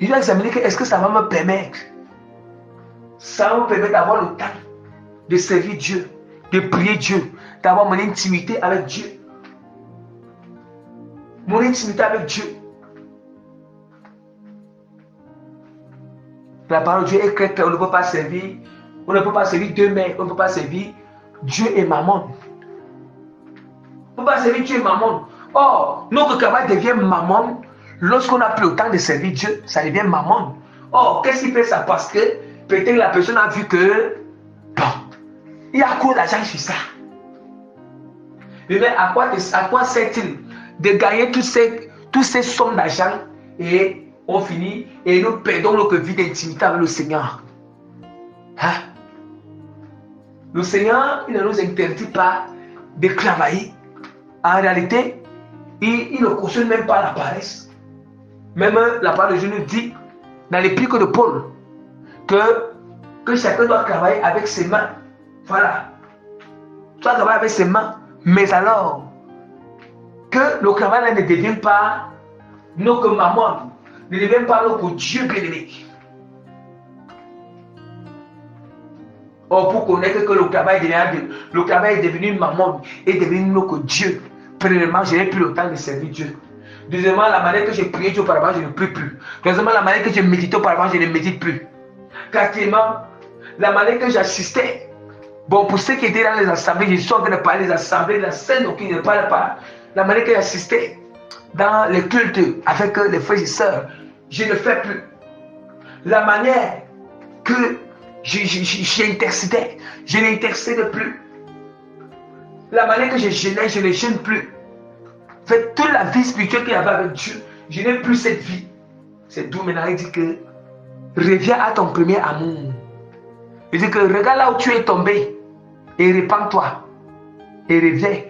est-ce que ça va me permettre? Ça va me permettre d'avoir le temps de servir Dieu, de prier Dieu, d'avoir mon intimité avec Dieu. Mon intimité avec Dieu. La parole de Dieu est claire, on ne peut pas servir. On ne peut pas servir deux mères, on ne peut pas servir Dieu et Mammon. On ne peut pas servir Dieu et Mammon. Or, notre travail devient Mammon lorsqu'on n'a plus le temps de servir Dieu, ça devient Mammon. Or, qu'est-ce qui fait ça? Parce que peut-être la personne a vu que, bon, il y a quoi d'argent sur ça? Mais à quoi sert-il de gagner tous ces sommes d'argent et on finit et nous perdons notre vie d'intimité avec le Seigneur? Hein? Le Seigneur, il ne nous interdit pas de travailler. En réalité, il ne cautionne même pas la paresse. Même la parole de Dieu nous dit, dans l'épître de Paul, que chacun doit travailler avec ses mains. Voilà. Tu dois travailler avec ses mains. Mais alors, que le travail ne devienne pas notre mammon, ne devienne pas notre Dieu bien-aimé. Or, pour connaître que le travail est devenu mammon, est devenu notre Dieu. Premièrement, je n'ai plus le temps de servir Dieu. Deuxièmement, la manière que j'ai prié Dieu auparavant, je ne prie plus. Troisièmement, la manière que j'ai médité auparavant, je ne médite plus. Quatrièmement, la manière que j'assistais. Bon, pour ceux qui étaient dans les assemblées, je suis en train de parler des assemblées, de la scène, donc ils ne parlent pas. La manière que j'assistais dans les cultes avec les frères et sœurs, je ne fais plus. La manière que j'intercédais, je n'intercède plus. La manière que je jeûnais, je ne jeûne plus. Fait toute la vie spirituelle qu'il y avait avec Dieu, je n'ai plus cette vie. C'est d'où maintenant il dit que reviens à ton premier amour. Il dit que regarde là où tu es tombé et répands-toi et reviens.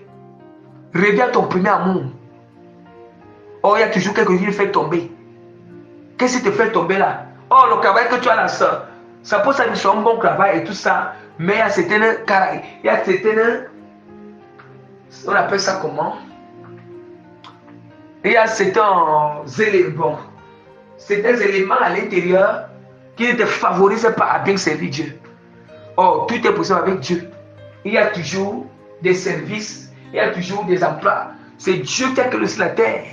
Reviens à ton premier amour. Oh, il y a toujours quelque chose qui te fait tomber. Qu'est-ce qui te fait tomber là? Oh, le travail que tu as là, ça peut être un bon travail et tout ça, mais il y a certaines, on appelle ça comment? Il y a certains éléments à l'intérieur qui ne te favorisent pas à bien servir Dieu. Oh, tout est possible avec Dieu. Il y a toujours des services, il y a toujours des emplois. C'est Dieu qui a créé sur la terre.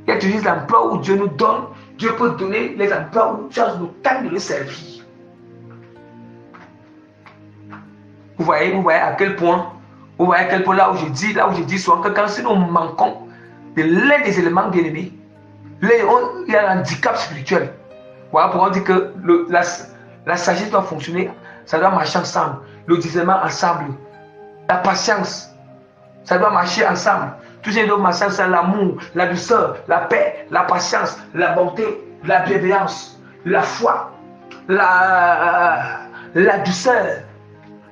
Il y a toujours des emplois où Dieu nous donne. Dieu peut donner les emplois où tu as le temps de le servir. Vous voyez à quel point, là où je dis souvent que quand nous manquons de l'un des éléments bien-aimés, il y a un handicap spirituel. Voilà pourquoi on dit que la sagesse doit fonctionner, ça doit marcher ensemble. Le discernement ensemble. La patience, ça doit marcher ensemble. Tout ça doit marcher ensemble. L'amour, la douceur, la paix, la patience, la bonté, la bienveillance, la foi, la douceur,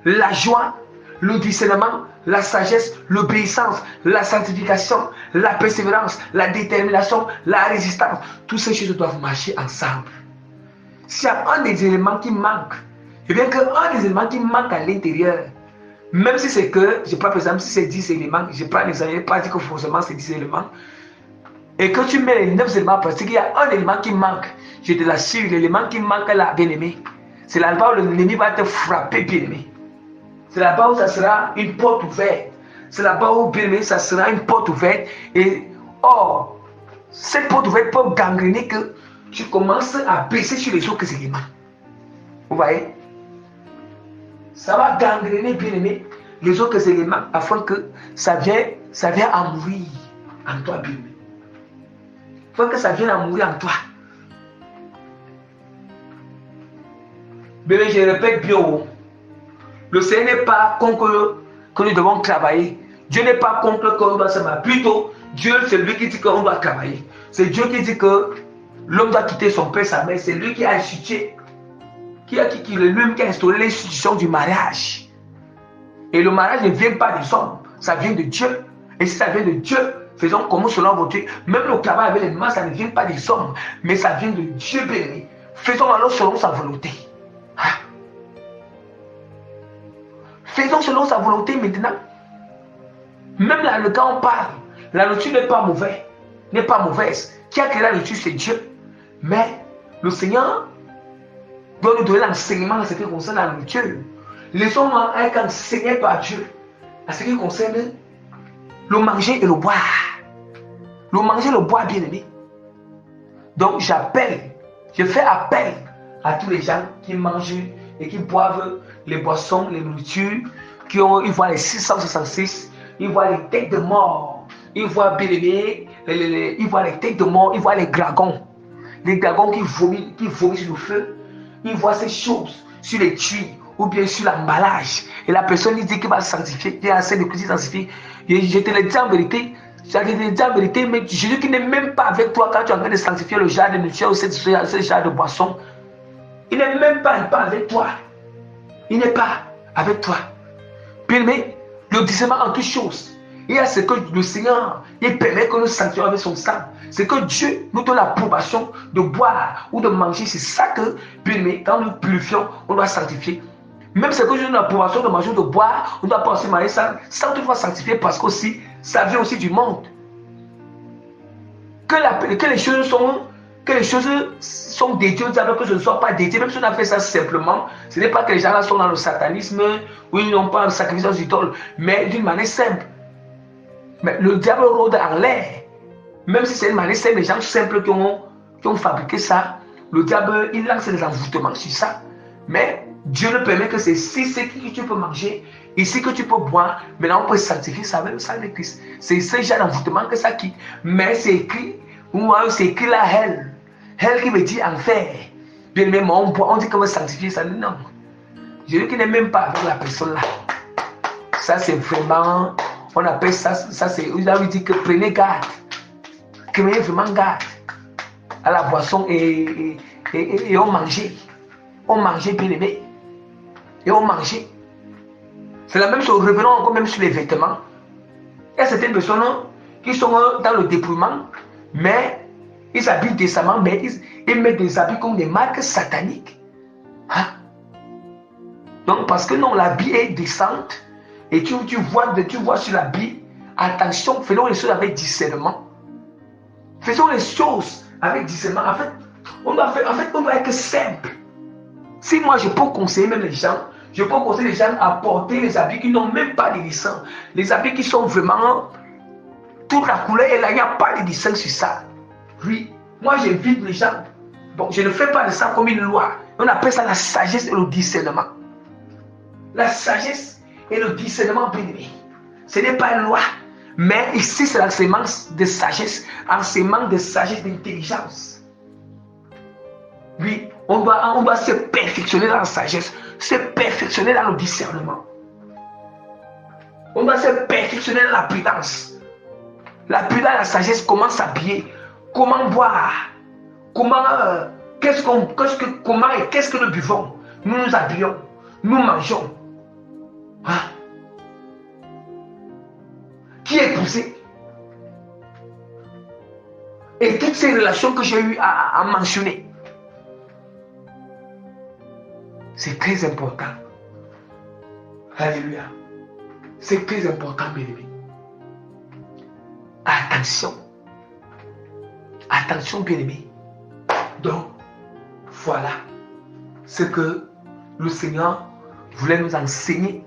la joie, le discernement, la sagesse, l'obéissance, la sanctification, la persévérance, la détermination, la résistance. Toutes ces choses doivent marcher ensemble. S'il y a un des éléments qui manque, et bien qu'un des éléments qui manque à l'intérieur, même si c'est que, je prends par exemple, si c'est 10 éléments, je prends les années, pas dire que forcément c'est 10 éléments, et que tu mets les 9 éléments, parce qu'il y a un élément qui manque, je te l'assure, l'élément qui manque là, bien-aimé, c'est là-bas où l'ennemi va te frapper, bien-aimé. C'est là-bas où ça sera une porte ouverte. C'est là-bas où, bien-aimé, ça sera une porte ouverte. Et, or, cette porte ouverte peut gangréner que tu commences à baisser sur les autres éléments. Vous voyez? Ça va gangréner, bien-aimé, les autres éléments afin que ça vienne à mourir en toi, bien-aimé. Afin que ça vienne à mourir en toi. Bien, je répète bien haut. Le Seigneur n'est pas contre que nous devons travailler. Dieu n'est pas contre qu'on doit se marier. Plutôt, Dieu, c'est lui qui dit qu'on doit travailler. C'est Dieu qui dit que l'homme doit quitter son père, sa mère. C'est lui qui a institué, lui-même qui a instauré l'institution du mariage. Et le mariage ne vient pas des hommes, ça vient de Dieu. Et si ça vient de Dieu, faisons comme selon votre Dieu. Même le travail avec les mains, ça ne vient pas des hommes, mais ça vient de Dieu béni. Faisons alors selon sa volonté. Hein? Faisons selon sa volonté maintenant. Même là, quand on parle, la nourriture n'est pas mauvaise. Qui a créé la nourriture, c'est Dieu. Mais le Seigneur doit nous donner l'enseignement en ce qui concerne la nourriture. Les hommes ont été enseignés par Dieu en ce qui concerne le manger et le boire. Le manger, le boire, bien aimé. Donc je fais appel à tous les gens qui mangent et qui boivent les boissons, les nourritures, ils voient les 666, ils voient les têtes de mort, ils voient bien aimé, ils voient les têtes de mort, ils voient les dragons qui vomissent sur le feu, ils voient ces choses sur les tuyaux ou bien sur l'emballage. Et la personne dit qu'il va se sanctifier, qu'il a assez de Christ sanctifié. Je te le dis en vérité, mais Jésus qui n'est même pas avec toi quand tu es en train de sanctifier le genre de nourriture ou ce genre de boisson, il n'est même pas avec toi. Il n'est pas avec toi. Bien-aimé, le discernement en toutes choses. Il y a ce que le Seigneur, il permet que nous sanctifions avec son sang. C'est que Dieu nous donne l'approbation de boire ou de manger. C'est ça que, bien-aimé, quand nous purifions, on doit sanctifier. Même ce que Dieu donne l'approbation de manger ou de boire, on ne doit pas aussi manger ça sans toutefois sanctifier parce que aussi, ça vient aussi du monde. Que les choses sont dédiées au diable, que ce ne soit pas dédié, même si on a fait ça simplement, ce n'est pas que les gens là sont dans le satanisme ou ils n'ont pas un sacrifice aux idoles, mais d'une manière simple. Mais le diable rôde en l'air. Même si c'est une manière simple, les gens simples qui ont fabriqué ça, le diable, il lance des envoûtements sur ça. Mais Dieu ne permet que c'est ici que tu peux manger, ici que tu peux boire. Maintenant, on peut sanctifier ça avec le sang de Christ. C'est ce genre d'envoûtement que ça quitte. Mais c'est écrit, c'est écrit la hell. Hell qui veut dire enfer. Bien même on dit qu'on veut sanctifier ça. Non. Jésus qui n'est même pas avec la personne là. Ça, c'est vraiment, on appelle ça c'est, il a dit que prenez garde. Prenez vraiment garde à la boisson et on mangeait. On mangeait, bien aimé. Et on mangeait. C'est la même chose, revenons encore même sur les vêtements. Il y a certaines personnes qui sont dans le dépouillement, mais ils habillent décemment, mais ils mettent des habits comme des marques sataniques. Hein? Donc, parce que non, l'habit est décente, et tu vois sur l'habit, attention, faisons les choses avec discernement. Faisons les choses avec discernement. En fait, on doit être simple. Si moi, je peux conseiller même les gens, je peux conseiller les gens à porter les habits qui n'ont même pas de dessin. Les habits qui sont vraiment toute la couleur et là, il n'y a pas de dessin sur ça. Oui, moi, j'invite les gens. Bon, je ne fais pas de ça comme une loi. On appelle ça la sagesse et le discernement. La sagesse et le discernement, bien aimé. Ce n'est pas une loi. Mais ici, c'est l'enseignement de sagesse, enseignement de sagesse, d'intelligence. Oui, on doit se perfectionner dans la sagesse, se perfectionner dans le discernement. On doit se perfectionner dans la prudence. La prudence, la sagesse, comment s'habiller, comment boire, qu'est-ce que nous buvons, nous nous habillons, nous mangeons. Hein? Qui est poussé? Et toutes ces relations que j'ai eu à mentionner. C'est très important. Alléluia. C'est très important, bien aimé. Attention. Attention, bien aimé. Donc, voilà ce que le Seigneur voulait nous enseigner.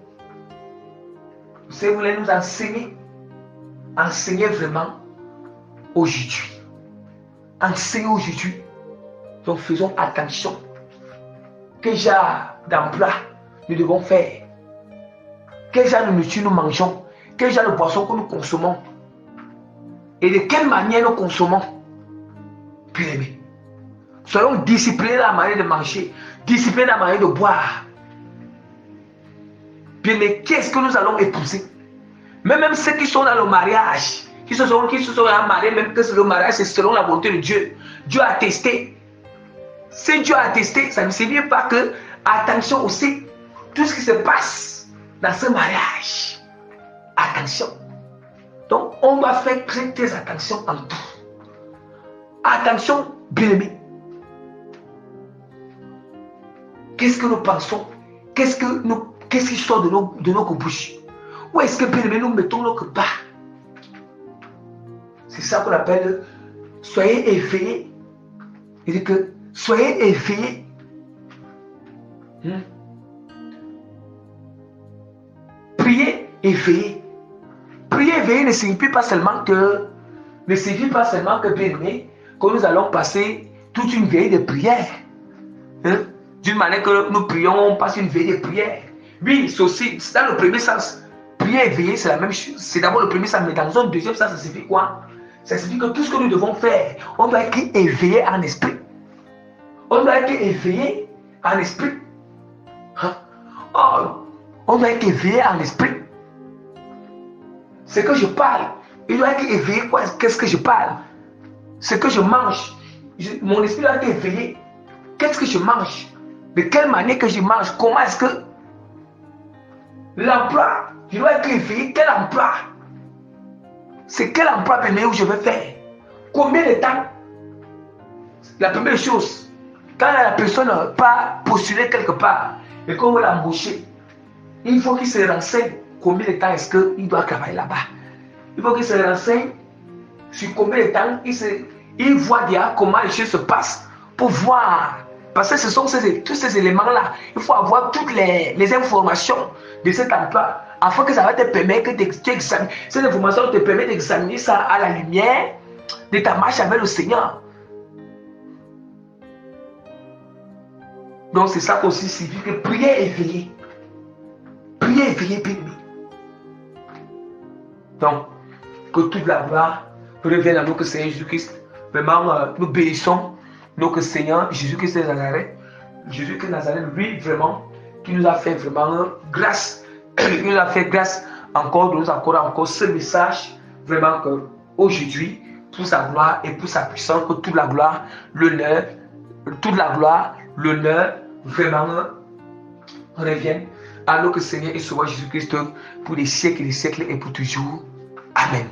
Le Seigneur voulait nous enseigner vraiment aujourd'hui. Enseigner aujourd'hui. Donc, faisons attention. Quel genre d'emploi nous devons faire? Quel genre de nourriture nous mangeons? Quel genre de boisson que nous consommons? Et de quelle manière nous consommons? Bien aimé. Soyons disciplinés dans la manière de manger, disciplinés dans la manière de boire. Bien aimé, qu'est-ce que nous allons épouser? Même ceux qui sont dans le mariage, qui se sont mariés, même que le mariage c'est selon la volonté de Dieu. Dieu a testé. Si Dieu a testé, ça ne signifie pas que, attention aussi, tout ce qui se passe dans ce mariage. Attention. Donc, on doit faire très attention en tout. Attention, bien aimé. Qu'est-ce que nous pensons? Qu'est-ce qui sort de nos bouches? Où est-ce que, bien aimé, nous mettons notre bas? C'est ça qu'on appelle soyez éveillés. Il dit que soyez éveillés. Priez éveillé. Prier éveillé ne signifie pas seulement que ne suffit pas seulement que, bien aimé, que nous allons passer toute une veille de prière. Hein? D'une manière que nous prions, on passe une veille de prière. Oui, c'est aussi, dans le premier sens, prier et veiller, c'est la même chose. C'est d'abord le premier sens, mais dans un deuxième sens, ça signifie quoi? Ça signifie que tout ce que nous devons faire, on doit être éveillé en esprit. On doit être éveillé en esprit. Hein? Oh, on doit être éveillé en esprit. C'est que je parle. Il doit être éveillé. Qu'est-ce que je parle? Ce que je mange. Mon esprit doit être éveillé. Qu'est-ce que je mange? De quelle manière que je mange? Comment est-ce que... L'emploi. Je dois être éveillé. Quel emploi? C'est quel emploi premier où je vais faire? Combien de temps? La première chose, quand la personne n'a pas postulé quelque part et qu'on veut l'embaucher, il faut qu'il se renseigne combien de temps est-ce qu'il doit travailler là-bas. Il faut qu'il se renseigne sur combien de temps il voit déjà comment les choses se passent pour voir. Parce que ce sont tous ces éléments-là. Il faut avoir toutes les informations de cet emploi afin que ça va te permettre que tu examines. Cette information te permet d'examiner ça à la lumière de ta marche avec le Seigneur. Donc c'est ça aussi signifie que prier et veiller. Prier et veiller, bien. Donc, que toute la gloire revienne à notre Seigneur Jésus-Christ. Vraiment, nous bénissons notre Seigneur Jésus-Christ de Nazareth. Jésus-Christ de Nazareth, lui, vraiment, qui nous a fait vraiment grâce. Il nous a fait grâce encore de nous accorder encore ce message. Vraiment qu'aujourd'hui, pour sa gloire et pour sa puissance, que toute la gloire, l'honneur, vraiment revienne à notre Seigneur et Sauveur Jésus-Christ pour les siècles et les siècles et pour toujours. Amen.